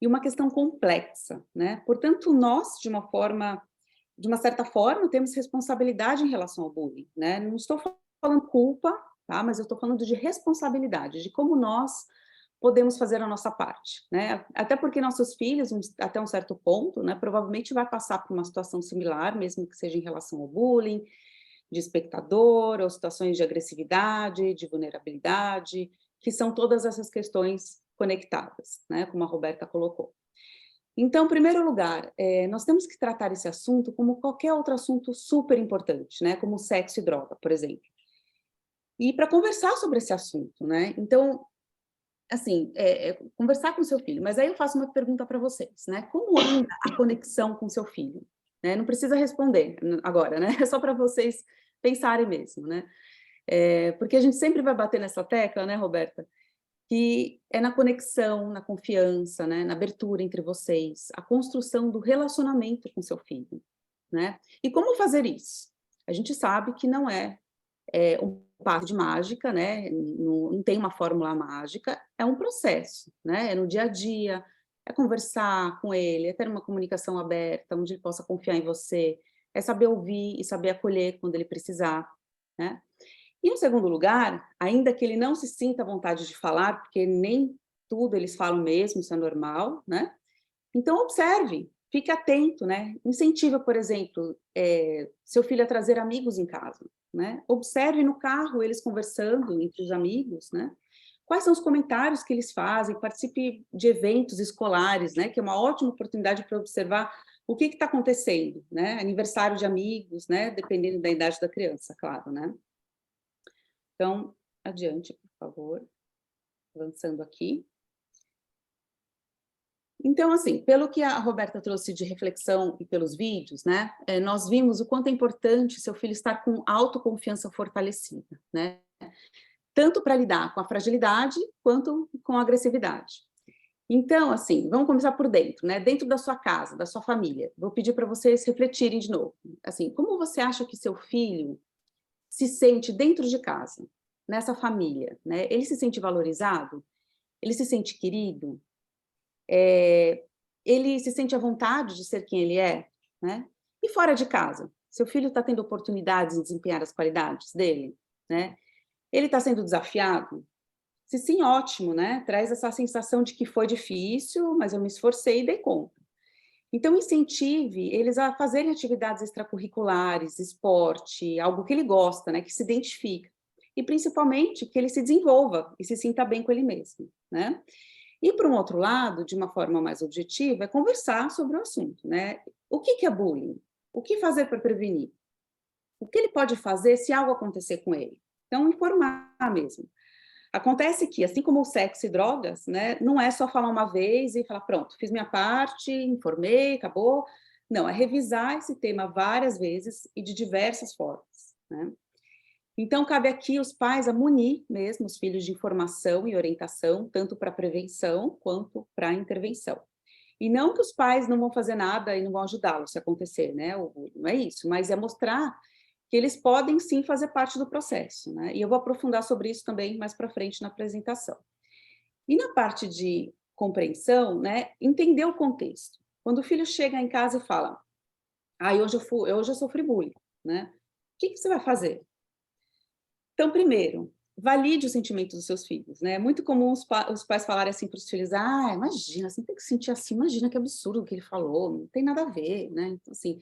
e uma questão complexa, né? Portanto, nós, de uma certa forma, temos responsabilidade em relação ao bullying, né? Não estou falando culpa, tá? Mas eu estou falando de responsabilidade, de como nós podemos fazer a nossa parte, né? Até porque nossos filhos, até um certo ponto, né, provavelmente vai passar por uma situação similar, mesmo que seja em relação ao bullying, de espectador, ou situações de agressividade, de vulnerabilidade, que são todas essas questões conectadas, né, como a Roberta colocou. Então, em primeiro lugar, nós temos que tratar esse assunto como qualquer outro assunto super importante, né? Como sexo e droga, por exemplo. E para conversar sobre esse assunto, né? Então, assim, conversar com o seu filho. Mas aí eu faço uma pergunta para vocês, né? Como anda a conexão com o seu filho? Né? Não precisa responder agora, né? É só para vocês pensarem mesmo, né? Porque a gente sempre vai bater nessa tecla, né, Roberta? Que é na conexão, na confiança, né, na abertura entre vocês, a construção do relacionamento com seu filho, né? E como fazer isso? A gente sabe que não é um passo de mágica, né? Não tem uma fórmula mágica, é um processo, né? É no dia a dia, é conversar com ele, é ter uma comunicação aberta, onde ele possa confiar em você, é saber ouvir e saber acolher quando ele precisar, né? E, em segundo lugar, ainda que ele não se sinta à vontade de falar, porque nem tudo eles falam mesmo, isso é normal, né? Então, observe, fique atento, né? Incentiva, por exemplo, seu filho a trazer amigos em casa, né? Observe no carro eles conversando entre os amigos, né? Quais são os comentários que eles fazem, participe de eventos escolares, né? Que é uma ótima oportunidade para observar o que está acontecendo, né? Aniversário de amigos, né? Dependendo da idade da criança, claro, né? Então, adiante, por favor. Avançando aqui. Então, assim, pelo que a Roberta trouxe de reflexão e pelos vídeos, né, nós vimos o quanto é importante seu filho estar com autoconfiança fortalecida, né, tanto para lidar com a fragilidade quanto com a agressividade. Então, assim, vamos começar por dentro, né, dentro da sua casa, da sua família. Vou pedir para vocês refletirem de novo. Assim, como você acha que seu filho se sente dentro de casa, nessa família, né? Ele se sente valorizado? Ele se sente querido? Ele se sente à vontade de ser quem ele é, né? E fora de casa, seu filho está tendo oportunidades de desempenhar as qualidades dele, né? Ele está sendo desafiado? Se sim, ótimo, né? Traz essa sensação de que foi difícil, mas eu me esforcei e dei conta. Então, incentive eles a fazerem atividades extracurriculares, esporte, algo que ele gosta, né? Que se identifica. E, principalmente, que ele se desenvolva e se sinta bem com ele mesmo, né? E, por um outro lado, de uma forma mais objetiva, é conversar sobre o assunto, né? O que é bullying? O que fazer para prevenir? O que ele pode fazer se algo acontecer com ele? Então, informar mesmo. Acontece que, assim como o sexo e drogas, né, não é só falar uma vez e falar, pronto, fiz minha parte, informei, acabou. Não, é revisar esse tema várias vezes e de diversas formas, né? Então, cabe aqui os pais a munir mesmo os filhos de informação e orientação, tanto para prevenção quanto para intervenção. E não que os pais não vão fazer nada e não vão ajudá-los se acontecer, né? Não é isso, mas é mostrar que eles podem sim fazer parte do processo, né? E eu vou aprofundar sobre isso também mais para frente na apresentação. E na parte de compreensão, né? Entender o contexto. Quando o filho chega em casa e fala, hoje eu sofri bullying, né? O que você vai fazer? Então, primeiro, valide os sentimentos dos seus filhos, né? É muito comum os pais falarem assim para os filhos, imagina, você não tem que sentir assim, imagina que absurdo o que ele falou, não tem nada a ver, né? Então, assim,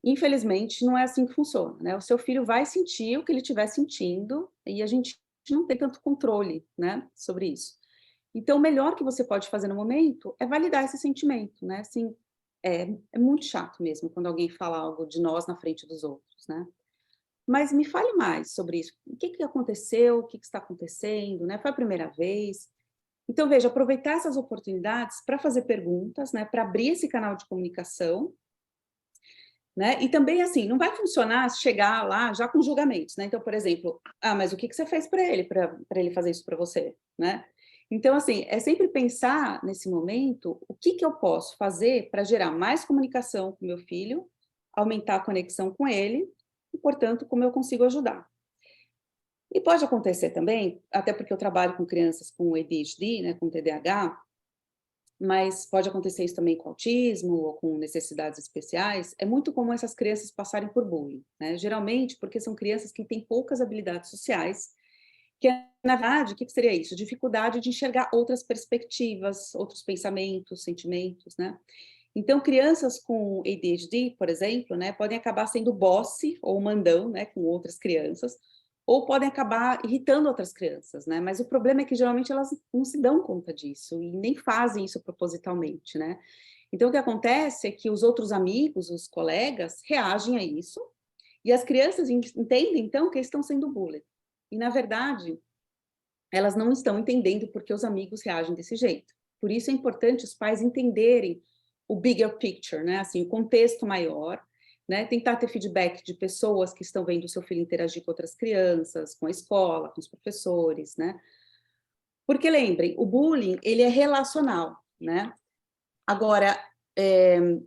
infelizmente, não é assim que funciona, né? O seu filho vai sentir o que ele estiver sentindo e a gente não tem tanto controle, né, sobre isso. Então, o melhor que você pode fazer no momento é validar esse sentimento, né? Assim, é muito chato mesmo quando alguém fala algo de nós na frente dos outros, né? Mas me fale mais sobre isso. O que aconteceu? O que está acontecendo? Né? Foi a primeira vez? Então, veja, aproveitar essas oportunidades para fazer perguntas, né? Para abrir esse canal de comunicação, né? E também, assim, não vai funcionar chegar lá já com julgamentos, né? Então, por exemplo, mas o que você fez para ele fazer isso para você, né? Então, assim, é sempre pensar nesse momento o que eu posso fazer para gerar mais comunicação com meu filho, aumentar a conexão com ele, e, portanto, como eu consigo ajudar. E pode acontecer também, até porque eu trabalho com crianças com ADHD, né, com TDAH, mas pode acontecer isso também com autismo ou com necessidades especiais, é muito comum essas crianças passarem por bullying, né? Geralmente porque são crianças que têm poucas habilidades sociais, que na verdade, o que seria isso? Dificuldade de enxergar outras perspectivas, outros pensamentos, sentimentos, né? Então, crianças com ADHD, por exemplo, né, podem acabar sendo bosse ou mandão, né, com outras crianças, ou podem acabar irritando outras crianças, né? Mas o problema é que geralmente elas não se dão conta disso e nem fazem isso propositalmente, né? Então o que acontece é que os outros amigos, os colegas, reagem a isso e as crianças entendem então que eles estão sendo bullied. E na verdade, elas não estão entendendo porque os amigos reagem desse jeito. Por isso é importante os pais entenderem o bigger picture, né? Assim, o contexto maior, né? Tentar ter feedback de pessoas que estão vendo o seu filho interagir com outras crianças, com a escola, com os professores, né? Porque lembrem, o bullying, ele é relacional, né? Agora,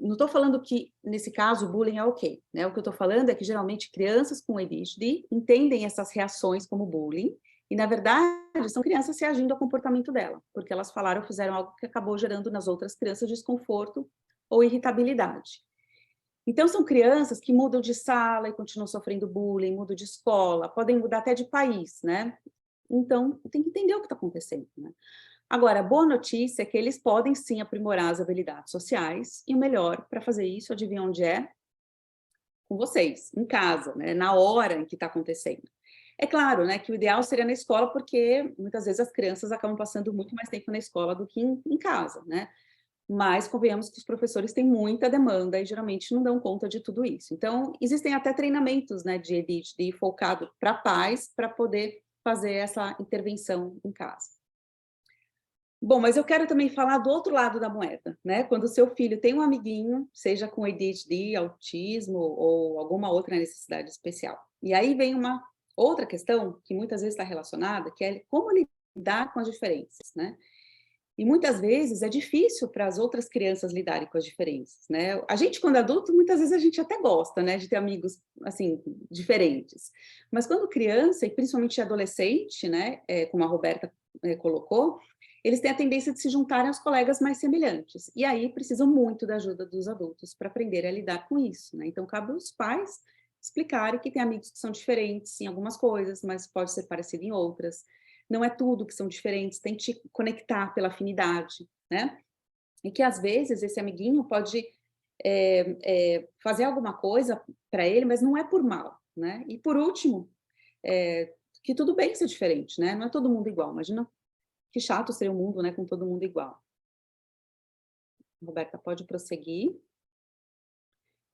não estou falando que, nesse caso, o bullying é ok, né? O que eu estou falando é que, geralmente, crianças com ADHD entendem essas reações como bullying, e, na verdade, são crianças reagindo ao comportamento dela, porque elas falaram ou fizeram algo que acabou gerando nas outras crianças desconforto ou irritabilidade. Então, são crianças que mudam de sala e continuam sofrendo bullying, mudam de escola, podem mudar até de país, né? Então, tem que entender o que está acontecendo, né? Agora, a boa notícia é que eles podem, sim, aprimorar as habilidades sociais, e o melhor para fazer isso, adivinha onde é? Com vocês, em casa, né? Na hora em que está acontecendo. É claro, né, que o ideal seria na escola, porque muitas vezes as crianças acabam passando muito mais tempo na escola do que em casa, né? Mas convenhamos que os professores têm muita demanda e geralmente não dão conta de tudo isso. Então, existem até treinamentos, né, de ADHD focado para pais, para poder fazer essa intervenção em casa. Bom, mas eu quero também falar do outro lado da moeda, né? Quando o seu filho tem um amiguinho, seja com ADHD, autismo ou alguma outra necessidade especial. E aí vem uma outra questão que muitas vezes está relacionada, que é como lidar com as diferenças, né? E muitas vezes é difícil para as outras crianças lidarem com as diferenças, né? A gente, quando adulto, muitas vezes a gente até gosta, né, de ter amigos, assim, diferentes. Mas quando criança, e principalmente adolescente, né, como a Roberta colocou, eles têm a tendência de se juntarem aos colegas mais semelhantes. E aí precisam muito da ajuda dos adultos para aprenderem a lidar com isso, né? Então, cabe aos pais explicarem que tem amigos que são diferentes em algumas coisas, mas pode ser parecido em outras. Não é tudo que são diferentes, tente conectar pela afinidade, né? E que, às vezes, esse amiguinho pode fazer alguma coisa para ele, mas não é por mal, né? E, por último, que tudo bem ser diferente, né? Não é todo mundo igual. Imagina que chato seria o mundo, né, com todo mundo igual. Roberta, pode prosseguir.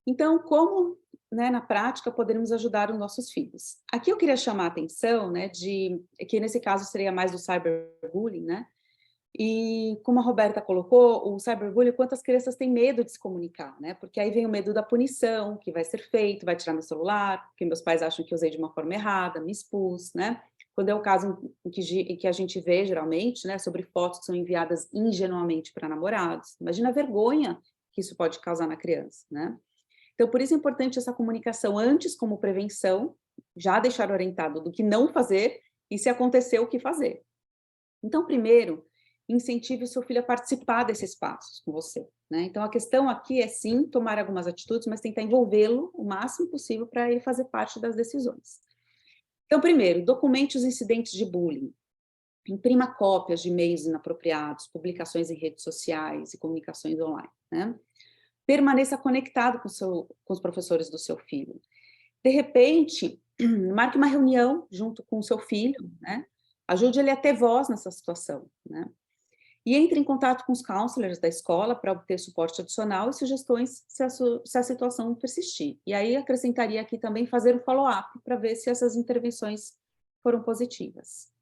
Então, como, né, na prática, poderemos ajudar os nossos filhos? Aqui eu queria chamar a atenção, né, que nesse caso seria mais do cyberbullying, né? E como a Roberta colocou, o cyberbullying, quantas crianças têm medo de se comunicar, né? Porque aí vem o medo da punição, que vai ser feito, vai tirar meu celular, porque meus pais acham que eu usei de uma forma errada, me expus, né? Quando é o caso em que a gente vê, geralmente, né, sobre fotos que são enviadas ingenuamente para namorados. Imagina a vergonha que isso pode causar na criança, né? Então, por isso é importante essa comunicação antes como prevenção, já deixar orientado do que não fazer e, se acontecer, o que fazer. Então, primeiro, incentive o seu filho a participar desses passos com você, né? Então, a questão aqui é, sim, tomar algumas atitudes, mas tentar envolvê-lo o máximo possível para ele fazer parte das decisões. Então, primeiro, documente os incidentes de bullying. Imprima cópias de e-mails inapropriados, publicações em redes sociais e comunicações online, né? Permaneça conectado com os professores do seu filho. De repente, marque uma reunião junto com o seu filho, né? Ajude ele a ter voz nessa situação, né? E entre em contato com os counselors da escola para obter suporte adicional e sugestões se a situação persistir. E aí acrescentaria aqui também fazer o follow-up para ver se essas intervenções foram positivas.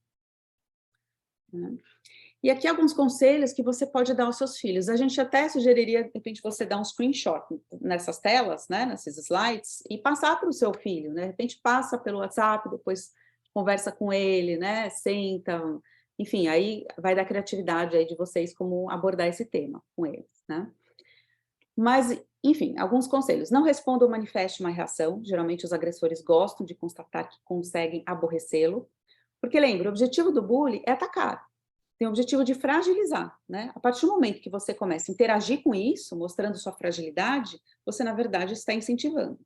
E aqui alguns conselhos que você pode dar aos seus filhos. A gente até sugeriria, de repente, você dar um screenshot nessas telas, né, nesses slides, e passar para o seu filho, né? De repente passa pelo WhatsApp, depois conversa com ele, né? Senta, enfim, aí vai dar criatividade aí de vocês como abordar esse tema com eles, né? Mas, enfim, alguns conselhos. Não responda ou manifeste uma reação. Geralmente os agressores gostam de constatar que conseguem aborrecê-lo. Porque, lembra, o objetivo do bullying é atacar. Tem o objetivo de fragilizar, né? A partir do momento que você começa a interagir com isso, mostrando sua fragilidade, você, na verdade, está incentivando.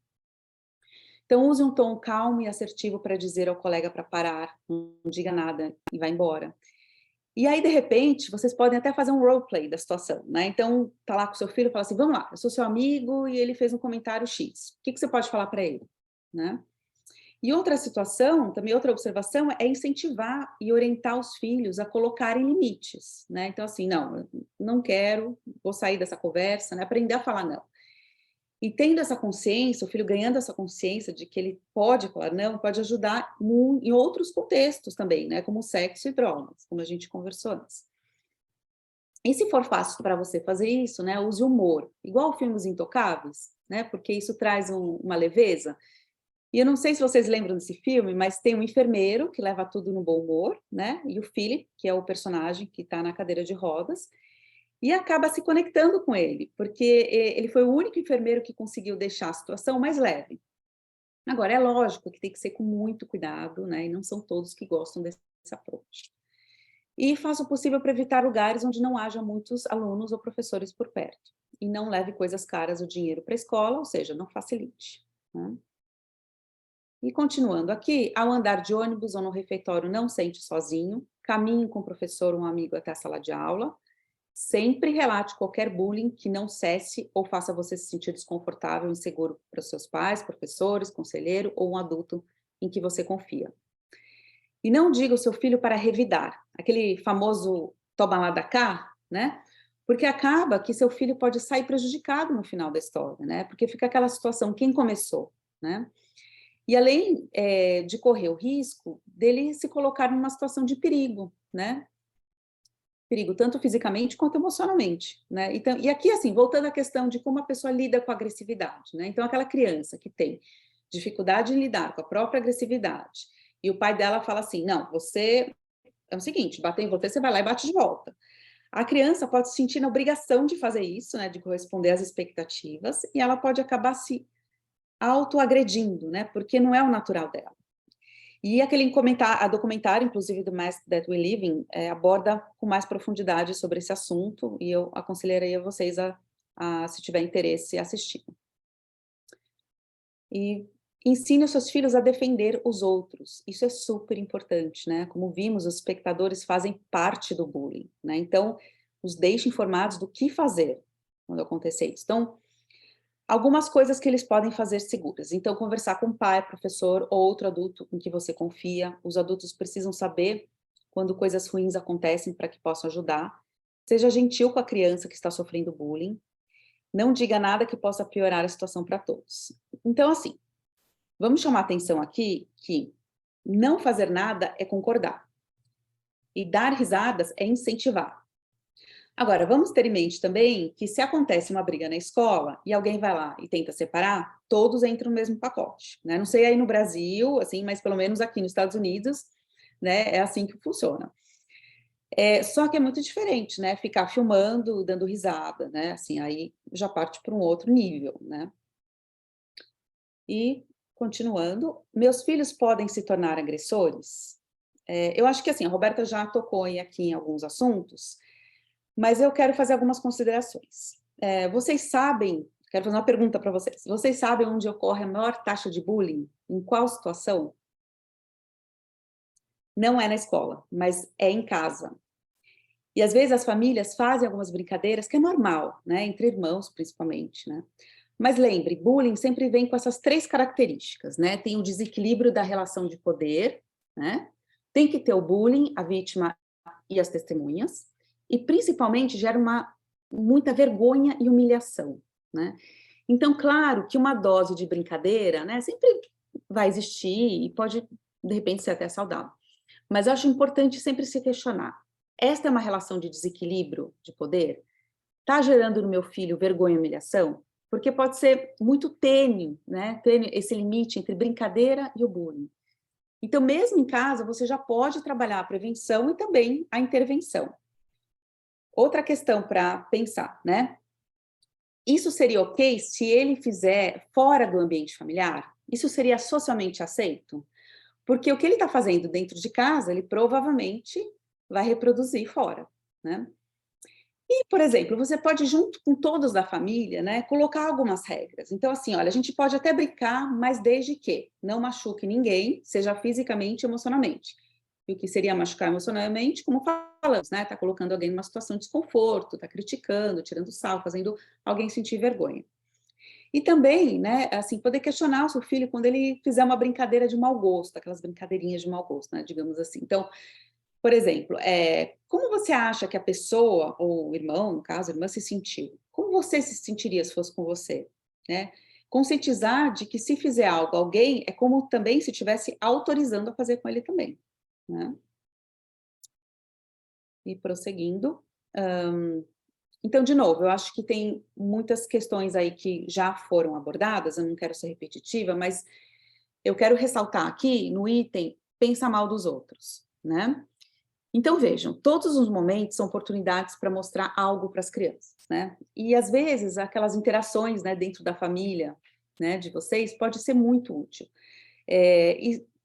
Então, use um tom calmo e assertivo para dizer ao colega para parar, não diga nada e vá embora. E aí, de repente, vocês podem até fazer um roleplay da situação, né? Então, tá lá com o seu filho e fala assim, vamos lá, eu sou seu amigo e ele fez um comentário X. O que você pode falar para ele, né? E outra situação, também outra observação, é incentivar e orientar os filhos a colocarem limites, né? Então, assim, não, não quero, vou sair dessa conversa, né? Aprender a falar não. E tendo essa consciência, o filho ganhando essa consciência de que ele pode falar não, pode ajudar em outros contextos também, né? Como sexo e drogas, como a gente conversou antes. E se for fácil para você fazer isso, né? Use humor, igual filmes Intocáveis, né? Porque isso traz uma leveza. E eu não sei se vocês lembram desse filme, mas tem um enfermeiro que leva tudo no bom humor, né? E o Philip, que é o personagem que está na cadeira de rodas, e acaba se conectando com ele, porque ele foi o único enfermeiro que conseguiu deixar a situação mais leve. Agora, é lógico que tem que ser com muito cuidado, né? E não são todos que gostam desse approach. E faça o possível para evitar lugares onde não haja muitos alunos ou professores por perto. E não leve coisas caras ou dinheiro para a escola, ou seja, não facilite, né? E continuando aqui, ao andar de ônibus ou no refeitório, não sente sozinho, caminhe com o professor ou um amigo até a sala de aula, sempre relate qualquer bullying que não cesse ou faça você se sentir desconfortável e inseguro para os seus pais, professores, conselheiro ou um adulto em que você confia. E não diga ao seu filho para revidar, aquele famoso toma lá da cá, né? Porque acaba que seu filho pode sair prejudicado no final da história, né? Porque fica aquela situação, quem começou, né? E além de correr o risco dele se colocar numa situação de perigo, né? Perigo tanto fisicamente quanto emocionalmente, né? Então, e aqui, assim, voltando à questão de como a pessoa lida com a agressividade, né? Então, aquela criança que tem dificuldade em lidar com a própria agressividade e o pai dela fala assim, não, você... É o seguinte, bater em você, você vai lá e bate de volta. A criança pode se sentir na obrigação de fazer isso, né? De corresponder às expectativas e ela pode acabar se autoagredindo, né? Porque não é o natural dela. E aquele documentário, inclusive, do Mess That We Live In, aborda com mais profundidade sobre esse assunto, e eu aconselharia vocês se tiver interesse, assistir. E ensine os seus filhos a defender os outros. Isso é super importante, né? Como vimos, os espectadores fazem parte do bullying, né? Então, os deixe informados do que fazer quando acontecer isso. Então, algumas coisas que eles podem fazer seguras. Então, conversar com o pai, professor ou outro adulto em que você confia. Os adultos precisam saber quando coisas ruins acontecem para que possam ajudar. Seja gentil com a criança que está sofrendo bullying. Não diga nada que possa piorar a situação para todos. Então, assim, vamos chamar atenção aqui que não fazer nada é concordar. E dar risadas é incentivar. Agora, vamos ter em mente também que se acontece uma briga na escola e alguém vai lá e tenta separar, todos entram no mesmo pacote, né? Não sei aí no Brasil, assim, mas pelo menos aqui nos Estados Unidos, né, é assim que funciona. Só que é muito diferente, né? Ficar filmando, dando risada, né? Assim, aí já parte para um outro nível, né? E, continuando, meus filhos podem se tornar agressores? Eu acho que, assim, a Roberta já tocou aqui em alguns assuntos, mas eu quero fazer algumas considerações. Vocês sabem, quero fazer uma pergunta para vocês. Vocês sabem onde ocorre a maior taxa de bullying? Em qual situação? Não é na escola, mas é em casa. E às vezes as famílias fazem algumas brincadeiras, que é normal, né? Entre irmãos, principalmente, né? Mas lembre, bullying sempre vem com essas 3 características, né? Tem o desequilíbrio da relação de poder, né? Tem que ter o bullying, a vítima e as testemunhas, e principalmente gera muita vergonha e humilhação, né? Então, claro que uma dose de brincadeira, né, sempre vai existir e pode, de repente, ser até saudável. Mas eu acho importante sempre se questionar. Esta é uma relação de desequilíbrio de poder? Está gerando no meu filho vergonha e humilhação? Porque pode ser muito tênue, né? Tênue esse limite entre brincadeira e o bullying. Então, mesmo em casa, você já pode trabalhar a prevenção e também a intervenção. Outra questão para pensar, né? Isso seria ok se ele fizer fora do ambiente familiar? Isso seria socialmente aceito? Porque o que ele está fazendo dentro de casa, ele provavelmente vai reproduzir fora, né? E, por exemplo, você pode, junto com todos da família, né, colocar algumas regras. Então, assim, olha, a gente pode até brincar, mas desde que não machuque ninguém, seja fisicamente e emocionalmente. E o que seria machucar emocionalmente, como falamos, né? Tá colocando alguém numa situação de desconforto, tá criticando, tirando sarro, fazendo alguém sentir vergonha. E também, né, assim, poder questionar o seu filho quando ele fizer uma brincadeira de mau gosto, aquelas brincadeirinhas de mau gosto, né, digamos assim. Então, por exemplo, como você acha que a pessoa, ou o irmão, no caso, a irmã, se sentiu? Como você se sentiria se fosse com você? Né? Conscientizar de que se fizer algo a alguém, é como também se estivesse autorizando a fazer com ele também. Né? E prosseguindo. Então, de novo, eu acho que tem muitas questões aí que já foram abordadas, eu não quero ser repetitiva, mas eu quero ressaltar aqui no item pensa mal dos outros, né? Então, vejam, todos os momentos são oportunidades para mostrar algo para as crianças, né? E, às vezes, aquelas interações, né, dentro da família, né, de vocês, pode ser muito útil.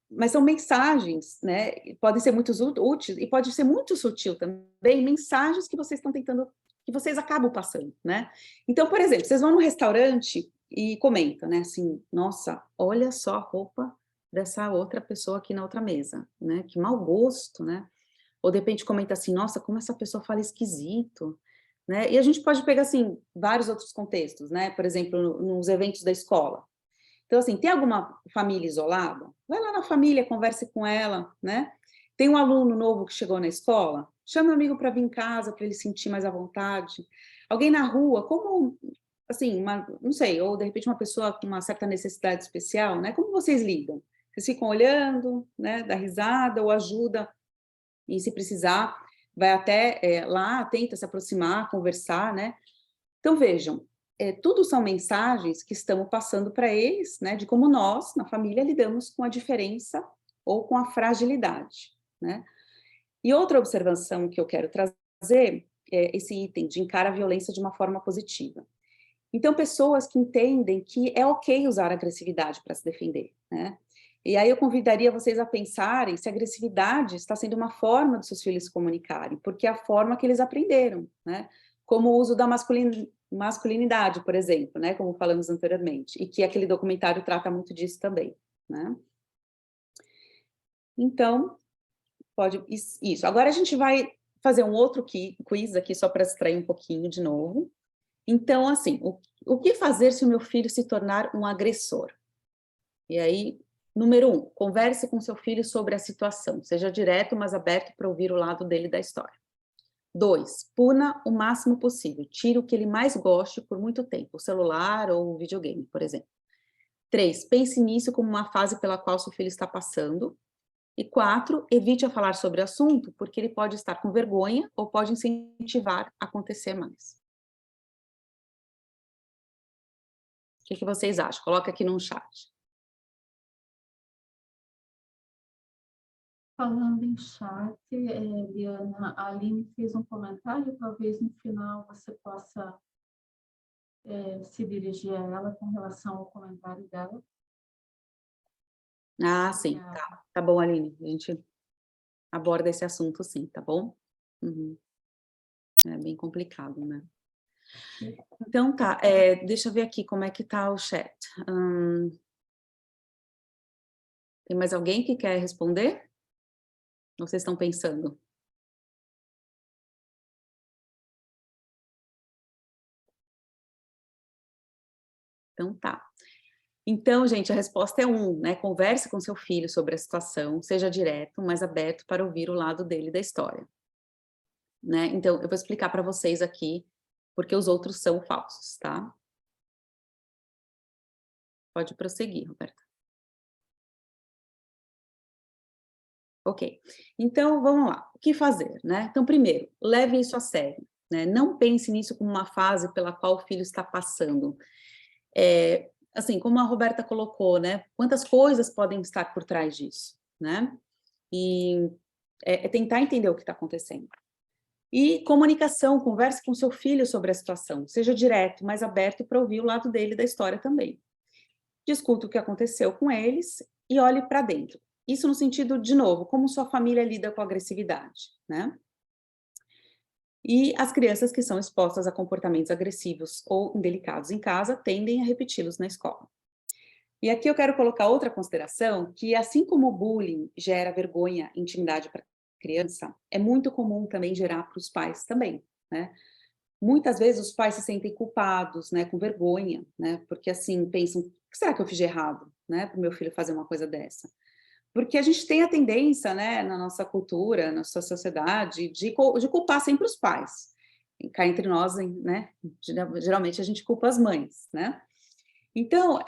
Mas são mensagens, né, podem ser muito úteis e pode ser muito sutil também, mensagens que vocês estão tentando, que vocês acabam passando, né? Então, por exemplo, vocês vão no restaurante e comentam, né, assim, nossa, olha só a roupa dessa outra pessoa aqui na outra mesa, né? Que mau gosto, né? Ou de repente comenta assim, nossa, como essa pessoa fala esquisito, né? E a gente pode pegar, assim, vários outros contextos, né? Por exemplo, nos eventos da escola. Então, assim, tem alguma família isolada? Vai lá na família, converse com ela, né? Tem um aluno novo que chegou na escola? Chama um amigo para vir em casa, para ele sentir mais à vontade. Alguém na rua, como, assim, não sei, ou de repente uma pessoa com uma certa necessidade especial, né? Como vocês lidam? Vocês ficam olhando, né? Dá risada ou ajuda? E se precisar, vai até lá, tenta se aproximar, conversar, né? Então, vejam, tudo são mensagens que estamos passando para eles, né? De como nós, na família, lidamos com a diferença ou com a fragilidade, né? E outra observação que eu quero trazer é esse item de encara a violência de uma forma positiva. Então, pessoas que entendem que é ok usar agressividade para se defender, né? E aí eu convidaria vocês a pensarem se a agressividade está sendo uma forma dos seus filhos se comunicarem, porque é a forma que eles aprenderam, né? Como o uso da masculinidade, por exemplo, né? Como falamos anteriormente, e que aquele documentário trata muito disso também, né? Então, pode... Isso. Agora a gente vai fazer um outro quiz aqui, só para distrair um pouquinho de novo. Então, assim, o que fazer se o meu filho se tornar um agressor? E aí, número 1, converse com seu filho sobre a situação, seja direto, mas aberto para ouvir o lado dele da história. 2, puna o máximo possível, tire o que ele mais goste por muito tempo, o celular ou o videogame, por exemplo. 3, pense nisso como uma fase pela qual seu filho está passando. E 4, evite a falar sobre o assunto, porque ele pode estar com vergonha ou pode incentivar a acontecer mais. O que vocês acham? Coloca aqui no chat. Falando em chat, Liana, a Aline fez um comentário, talvez no final você possa se dirigir a ela com relação ao comentário dela. Ah, sim, tá bom, Aline, a gente aborda esse assunto sim, tá bom? Uhum. É bem complicado, né? Então tá, deixa eu ver aqui como é que tá o chat. Tem mais alguém que quer responder? Ou vocês estão pensando? Então tá. Então, gente, a resposta é 1, né? Converse com seu filho sobre a situação, seja direto, mas aberto para ouvir o lado dele da história. Né? Então, eu vou explicar para vocês aqui porque os outros são falsos, tá? Pode prosseguir, Roberta. Ok. Então, vamos lá. O que fazer, né? Então, primeiro, leve isso a sério, né? Não pense nisso como uma fase pela qual o filho está passando. Assim, como a Roberta colocou, né? Quantas coisas podem estar por trás disso, né? E tentar entender o que está acontecendo. E comunicação, converse com seu filho sobre a situação, seja direto, mas aberto para ouvir o lado dele da história também. Discuta o que aconteceu com eles e olhe para dentro. Isso no sentido, de novo, como sua família lida com a agressividade, né? E as crianças que são expostas a comportamentos agressivos ou indelicados em casa tendem a repeti-los na escola. E aqui eu quero colocar outra consideração, que assim como o bullying gera vergonha e intimidade para a criança, é muito comum também gerar para os pais também, né? Muitas vezes os pais se sentem culpados, né, com vergonha, né, porque assim, pensam, o que será que eu fiz de errado, né, para o meu filho fazer uma coisa dessa? Porque a gente tem a tendência, né, na nossa cultura, na nossa sociedade, de culpar sempre os pais. E cá entre nós, né, geralmente a gente culpa as mães, né? Então,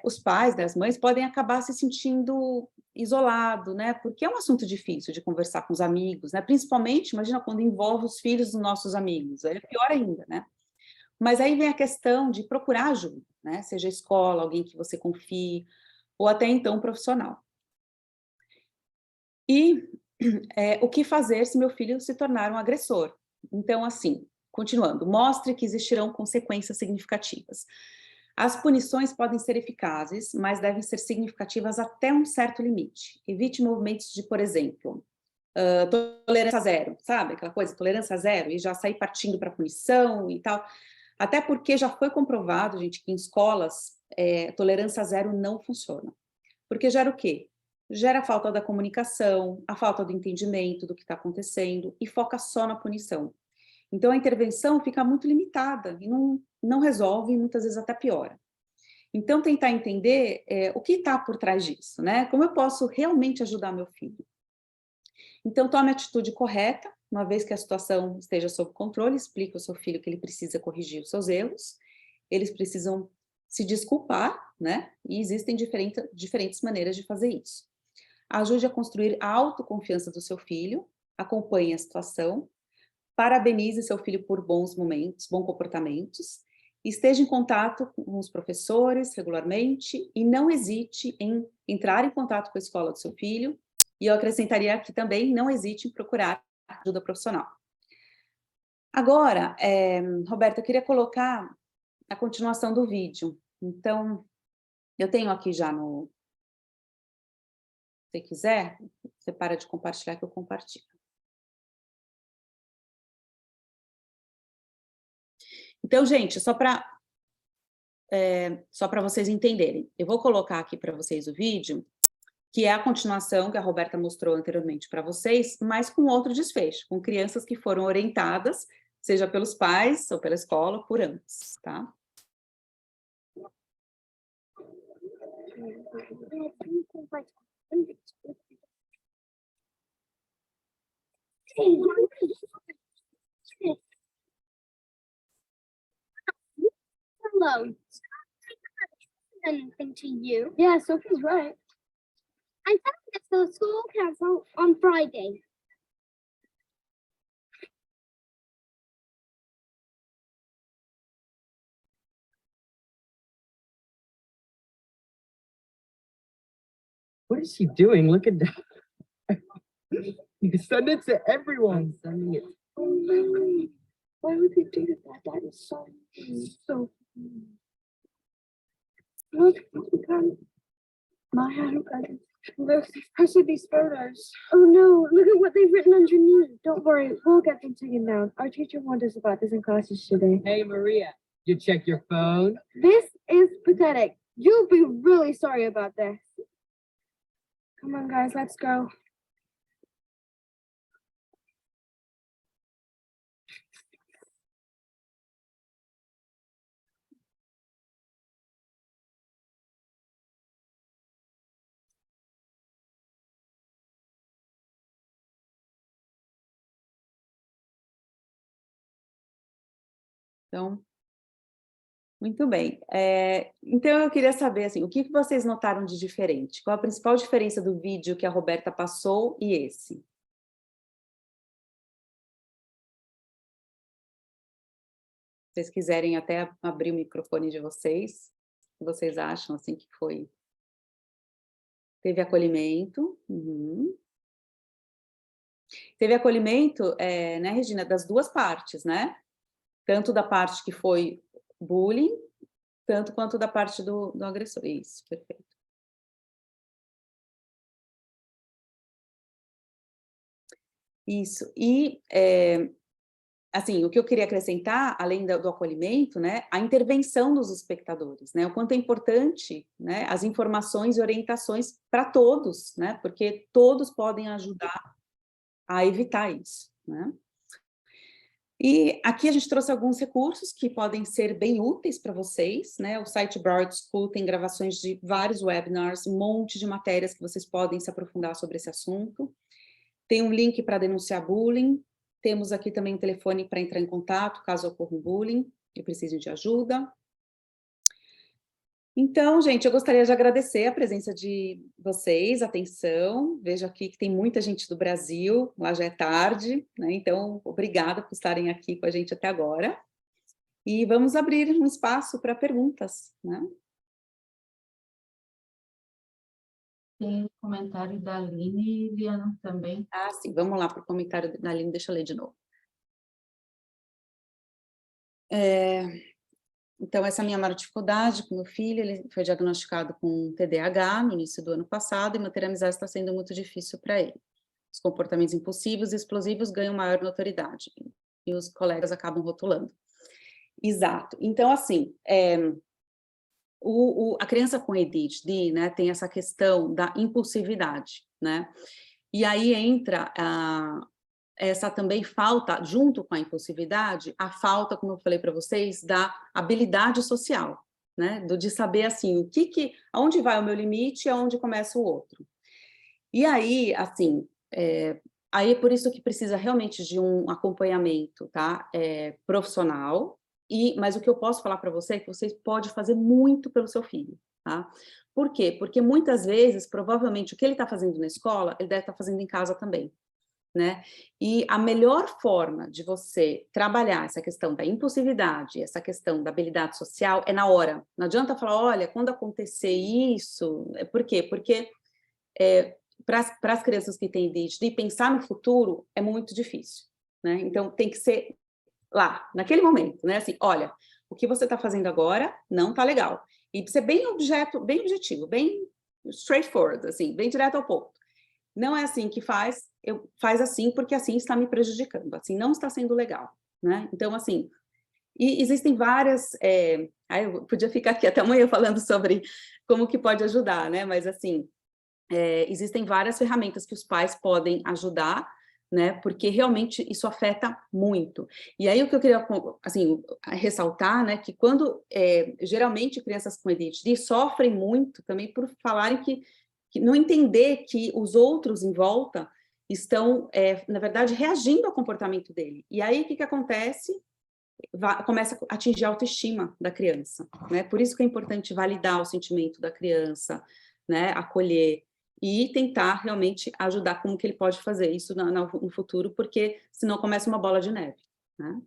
os pais das mães podem acabar se sentindo isolados, né? Porque é um assunto difícil de conversar com os amigos, né? Principalmente, imagina quando envolve os filhos dos nossos amigos, aí é pior ainda, né? Mas aí vem a questão de procurar ajuda, né? Seja escola, alguém que você confie, ou até então um profissional. E o que fazer se meu filho se tornar um agressor? Então, assim, continuando, mostre que existirão consequências significativas. As punições podem ser eficazes, mas devem ser significativas até um certo limite. Evite movimentos de, por exemplo, tolerância zero, sabe? Aquela coisa, tolerância zero, e já sair partindo para punição e tal. Até porque já foi comprovado, gente, que em escolas, tolerância zero não funciona. Porque gera o quê? Gera a falta da comunicação, a falta do entendimento do que está acontecendo e foca só na punição. Então, a intervenção fica muito limitada e não resolve, e muitas vezes até piora. Então, tentar entender o que está por trás disso, né? Como eu posso realmente ajudar meu filho? Então, tome a atitude correta, uma vez que a situação esteja sob controle, explique ao seu filho que ele precisa corrigir os seus erros, eles precisam se desculpar, né? E existem diferentes maneiras de fazer isso. Ajude a construir a autoconfiança do seu filho, acompanhe a situação, parabenize seu filho por bons momentos, bons comportamentos, esteja em contato com os professores regularmente e não hesite em entrar em contato com a escola do seu filho, e eu acrescentaria aqui também, não hesite em procurar ajuda profissional. Agora, Roberta, eu queria colocar a continuação do vídeo. Então, eu tenho aqui já no... Se você quiser, você para de compartilhar que eu compartilho. Então, gente, só para vocês entenderem, eu vou colocar aqui para vocês o vídeo, que é a continuação que a Roberta mostrou anteriormente para vocês, mas com outro desfecho, com crianças que foram orientadas, seja pelos pais ou pela escola, por ambos, tá? Hello. Anything to you? Yeah, Sophie's right. I found this for the school council on Friday. What is she doing? Look at that. You send it to everyone. I'm sending it. Oh no. Why would they do that? That is so Look, I don't got it. Look, they've posted these photos. Oh no, look at what they've written underneath. Don't worry, we'll get them taken down. Our teacher warned us about this in classes today. Hey, Maria, you check your phone? This is pathetic. You'll be really sorry about this. Come on, guys, let's go. Então, muito bem. Então, eu queria saber, assim, o que vocês notaram de diferente? Qual a principal diferença do vídeo que a Roberta passou e esse? Se vocês quiserem até abrir o microfone de vocês, o que vocês acham, assim, que foi? Teve acolhimento. Uhum. Teve acolhimento, né, Regina, das duas partes, né? Tanto da parte que foi bullying, tanto quanto da parte do agressor. Isso, perfeito. Isso, e, assim, o que eu queria acrescentar, além do acolhimento, né, a intervenção dos espectadores, né, o quanto é importante, né, as informações e orientações para todos, né, porque todos podem ajudar a evitar isso, né. E aqui a gente trouxe alguns recursos que podem ser bem úteis para vocês, né? O site Broward School tem gravações de vários webinars, um monte de matérias que vocês podem se aprofundar sobre esse assunto. Tem um link para denunciar bullying. Temos aqui também um telefone para entrar em contato, caso ocorra um bullying e precisem de ajuda. Então, gente, eu gostaria de agradecer a presença de vocês, a atenção. Vejo aqui que tem muita gente do Brasil, lá já é tarde, né? Então, obrigada por estarem aqui com a gente até agora. E vamos abrir um espaço para perguntas, né? Tem comentário da Aline, Liana, também. Ah, sim, vamos lá para o comentário da Aline, deixa eu ler de novo. Então, essa é a minha maior dificuldade com meu filho, ele foi diagnosticado com TDAH no início do ano passado, e manter a amizade está sendo muito difícil para ele. Os comportamentos impulsivos e explosivos ganham maior notoriedade, e os colegas acabam rotulando. Exato. Então, assim, a criança com ADHD, né, tem essa questão da impulsividade, né? E aí entra essa também falta, junto com a impulsividade, a falta, como eu falei para vocês, da habilidade social, né? De saber, assim, aonde vai o meu limite e aonde começa o outro. E aí, assim, aí é por isso que precisa realmente de um acompanhamento, tá? Profissional, mas o que eu posso falar para você é que você pode fazer muito pelo seu filho, tá? Por quê? Porque muitas vezes, provavelmente, o que ele está fazendo na escola, ele deve estar fazendo em casa também, né? E a melhor forma de você trabalhar essa questão da impulsividade, essa questão da habilidade social, é na hora. Não adianta falar, olha, quando acontecer isso... Por quê? Porque para as crianças que têm ADHD, pensar no futuro é muito difícil, né? Então, tem que ser lá, naquele momento, né? Assim, olha, o que você está fazendo agora não está legal. E ser bem objetivo, bem straightforward, assim, bem direto ao ponto. Não é assim que faz assim porque assim está me prejudicando, assim não está sendo legal, né? Então, assim, e existem várias... eu podia ficar aqui até amanhã falando sobre como que pode ajudar, né? Mas, assim, existem várias ferramentas que os pais podem ajudar, né? Porque realmente isso afeta muito. E aí o que eu queria, assim, ressaltar, né? Que quando, geralmente, crianças com ADHD sofrem muito também por falarem que não entender que os outros em volta estão, na verdade, reagindo ao comportamento dele. E aí, o que acontece? Começa a atingir a autoestima da criança, né? Por isso que é importante validar o sentimento da criança, né? Acolher e tentar realmente ajudar como que ele pode fazer isso no futuro, porque senão começa uma bola de neve, né?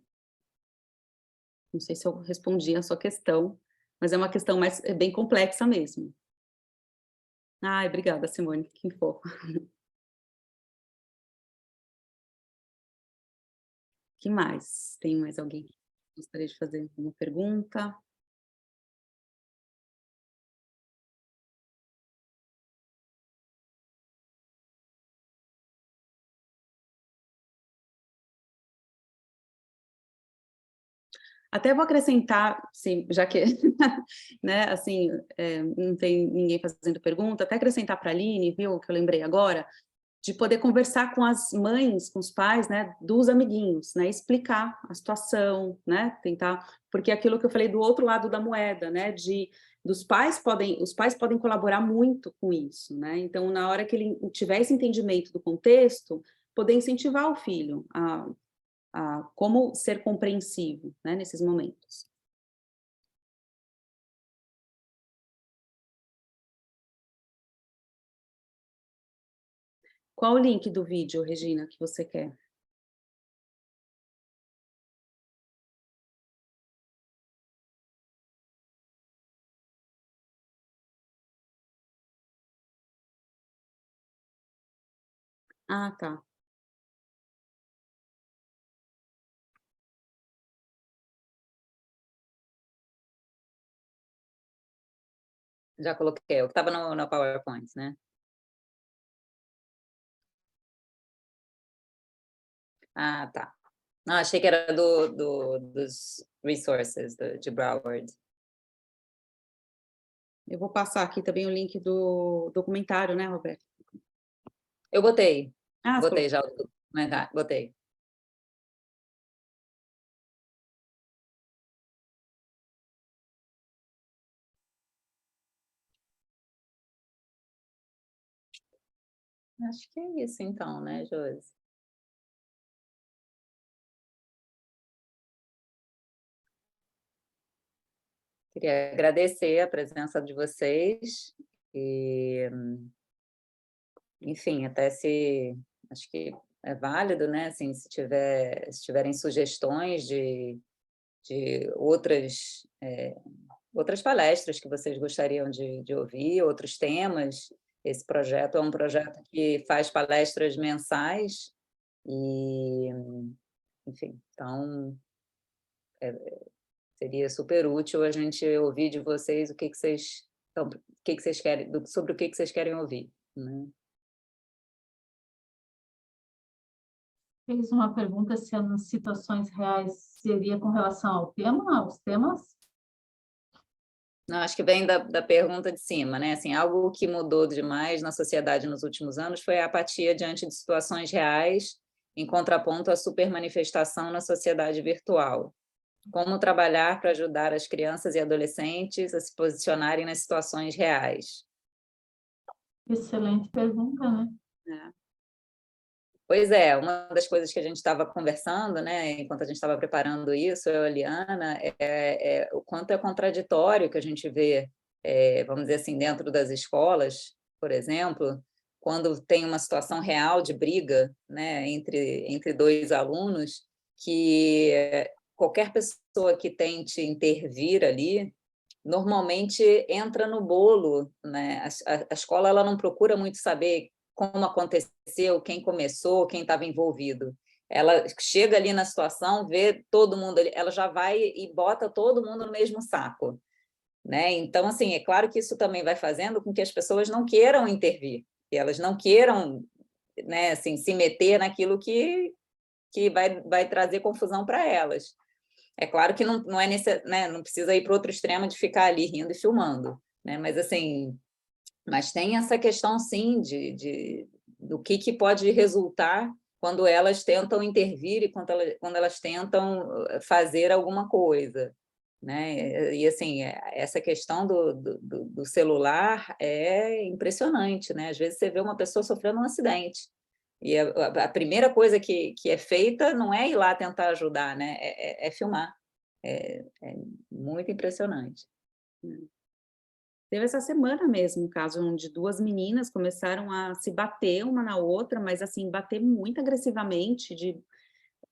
Não sei se eu respondi a sua questão, mas é uma questão bem complexa mesmo. Ai, obrigada, Simone, que fofo. Que mais? Tem mais alguém que gostaria de fazer uma pergunta? Até vou acrescentar, sim, já que, né, assim, não tem ninguém fazendo pergunta, até acrescentar para a Aline, viu, que eu lembrei agora, de poder conversar com as mães, com os pais, né, dos amiguinhos, né, explicar a situação, né, tentar, porque aquilo que eu falei do outro lado da moeda, né, os pais podem colaborar muito com isso, né, então na hora que ele tiver esse entendimento do contexto, poder incentivar o filho a como ser compreensivo, né, nesses momentos. Qual o link do vídeo, Regina, que você quer? Ah, tá. Já coloquei, o que estava no PowerPoint, né? Ah, tá. Não, achei que era dos resources de Broward. Eu vou passar aqui também o link do documentário, né, Roberto? Eu botei. Ah, Botei já o documentário, botei. Acho que é isso então, né, Josi? Queria agradecer a presença de vocês e, enfim, até se acho que é válido, né? Assim, se tiverem sugestões de outras palestras que vocês gostariam de ouvir, outros temas. Esse projeto é um projeto que faz palestras mensais e, enfim, então seria super útil a gente ouvir de vocês o que vocês querem, sobre o que vocês querem ouvir, né? Fez uma pergunta se as situações reais seria com relação ao tema, aos temas? Não, acho que vem da pergunta de cima, né? Assim, algo que mudou demais na sociedade nos últimos anos foi a apatia diante de situações reais, em contraponto à supermanifestação na sociedade virtual. Como trabalhar para ajudar as crianças e adolescentes a se posicionarem nas situações reais? Excelente pergunta, né? Pois é, uma das coisas que a gente estava conversando, né, enquanto a gente estava preparando isso, eu e a Liana, é o quanto é contraditório que a gente vê, vamos dizer assim, dentro das escolas, por exemplo, quando tem uma situação real de briga, né, entre dois alunos, que qualquer pessoa que tente intervir ali, normalmente entra no bolo, né? A escola ela não procura muito saber como aconteceu, quem começou, quem estava envolvido. Ela chega ali na situação, vê todo mundo ali, ela já vai e bota todo mundo no mesmo saco, né? Então, assim, é claro que isso também vai fazendo com que as pessoas não queiram intervir, que elas não queiram, né, assim, se meter naquilo que vai trazer confusão para elas. É claro que não é né, não precisa ir para outro extremo de ficar ali rindo e filmando, né? Mas assim, mas tem essa questão sim do que pode resultar quando elas tentam intervir e quando elas tentam fazer alguma coisa, né? E assim, essa questão do celular é impressionante, né? Às vezes você vê uma pessoa sofrendo um acidente. E a primeira coisa que é feita não é ir lá tentar ajudar, né? É filmar. É muito impressionante. Teve essa semana mesmo um caso onde duas meninas começaram a se bater uma na outra, mas assim, bater muito agressivamente, de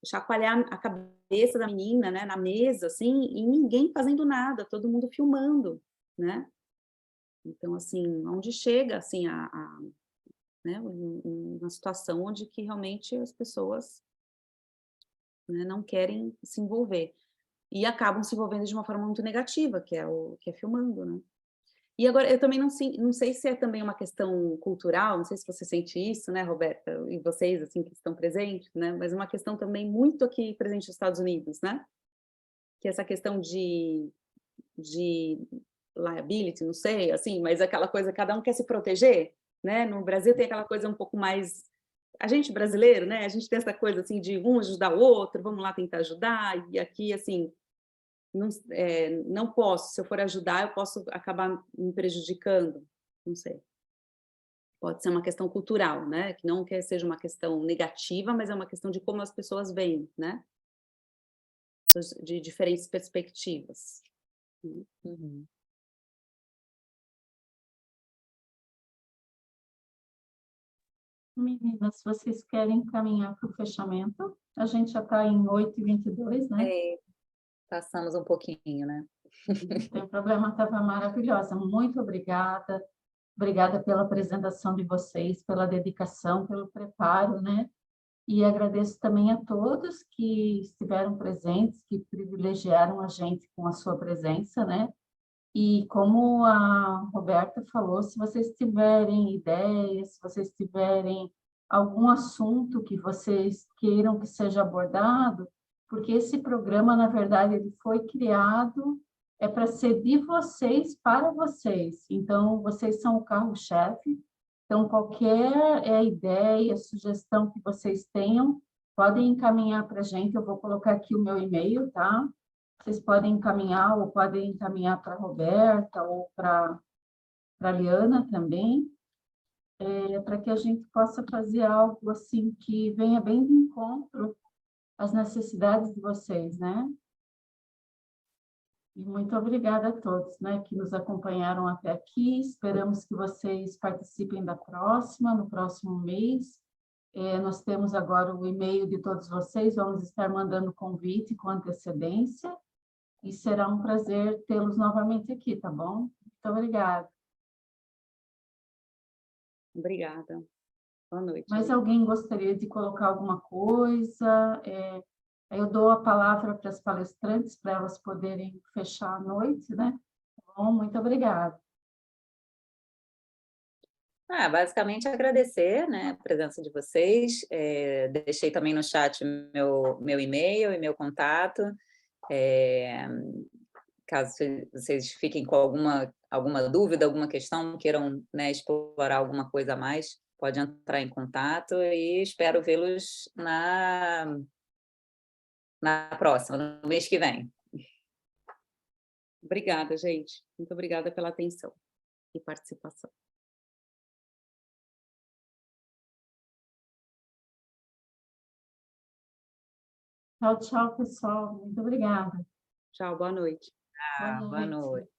chacoalhar a cabeça da menina, né, na mesa, assim, e ninguém fazendo nada, todo mundo filmando, né? Então, assim, onde chega, assim, né, uma situação onde que realmente as pessoas, né, não querem se envolver. E acabam se envolvendo de uma forma muito negativa, que é filmando, né? E agora, eu também não sei se é também uma questão cultural, não sei se você sente isso, né, Roberta, e vocês, assim, que estão presentes, né, mas uma questão também muito aqui presente nos Estados Unidos, né, que é essa questão de liability, não sei, assim, mas aquela coisa, cada um quer se proteger, né, no Brasil tem aquela coisa um pouco mais, a gente brasileiro, né, a gente tem essa coisa, assim, de um ajudar o outro, vamos lá tentar ajudar, e aqui, assim, não posso, se eu for ajudar, eu posso acabar me prejudicando, não sei. Pode ser uma questão cultural, né? Que não que seja uma questão negativa, mas é uma questão de como as pessoas veem, né? De diferentes perspectivas. Uhum. Meninas, vocês querem caminhar para o fechamento? A gente já está em 8h22, né? Passamos um pouquinho, né? Não tem problema, estava maravilhosa. Muito obrigada. Obrigada pela apresentação de vocês, pela dedicação, pelo preparo, né? E agradeço também a todos que estiveram presentes, que privilegiaram a gente com a sua presença, né? E como a Roberta falou, se vocês tiverem ideias, se vocês tiverem algum assunto que vocês queiram que seja abordado, porque esse programa, na verdade, ele foi criado para ser de vocês para vocês. Então, vocês são o carro-chefe. Então, qualquer ideia, sugestão que vocês tenham, podem encaminhar para a gente. Eu vou colocar aqui o meu e-mail, tá? Vocês podem encaminhar, ou podem encaminhar para a Roberta, ou para a Liana também. para que a gente possa fazer algo assim que venha bem de encontro às necessidades de vocês, né? E muito obrigada a todos, né, que nos acompanharam até aqui. Esperamos que vocês participem da próxima, no próximo mês. Nós temos agora o e-mail de todos vocês, vamos estar mandando convite com antecedência e será um prazer tê-los novamente aqui, tá bom? Muito obrigada. Obrigada. Boa noite. Mais alguém gostaria de colocar alguma coisa? Eu dou a palavra para as palestrantes, para elas poderem fechar a noite, né? Bom, muito obrigada. Basicamente agradecer, né, a presença de vocês. Deixei também no chat meu e-mail e meu contato. Caso vocês fiquem com alguma dúvida, alguma questão, queiram, né, explorar alguma coisa a mais, pode entrar em contato e espero vê-los na próxima, no mês que vem. Obrigada, gente. Muito obrigada pela atenção e participação. Tchau, tchau, pessoal. Muito obrigada. Tchau, boa noite. Boa Boa noite.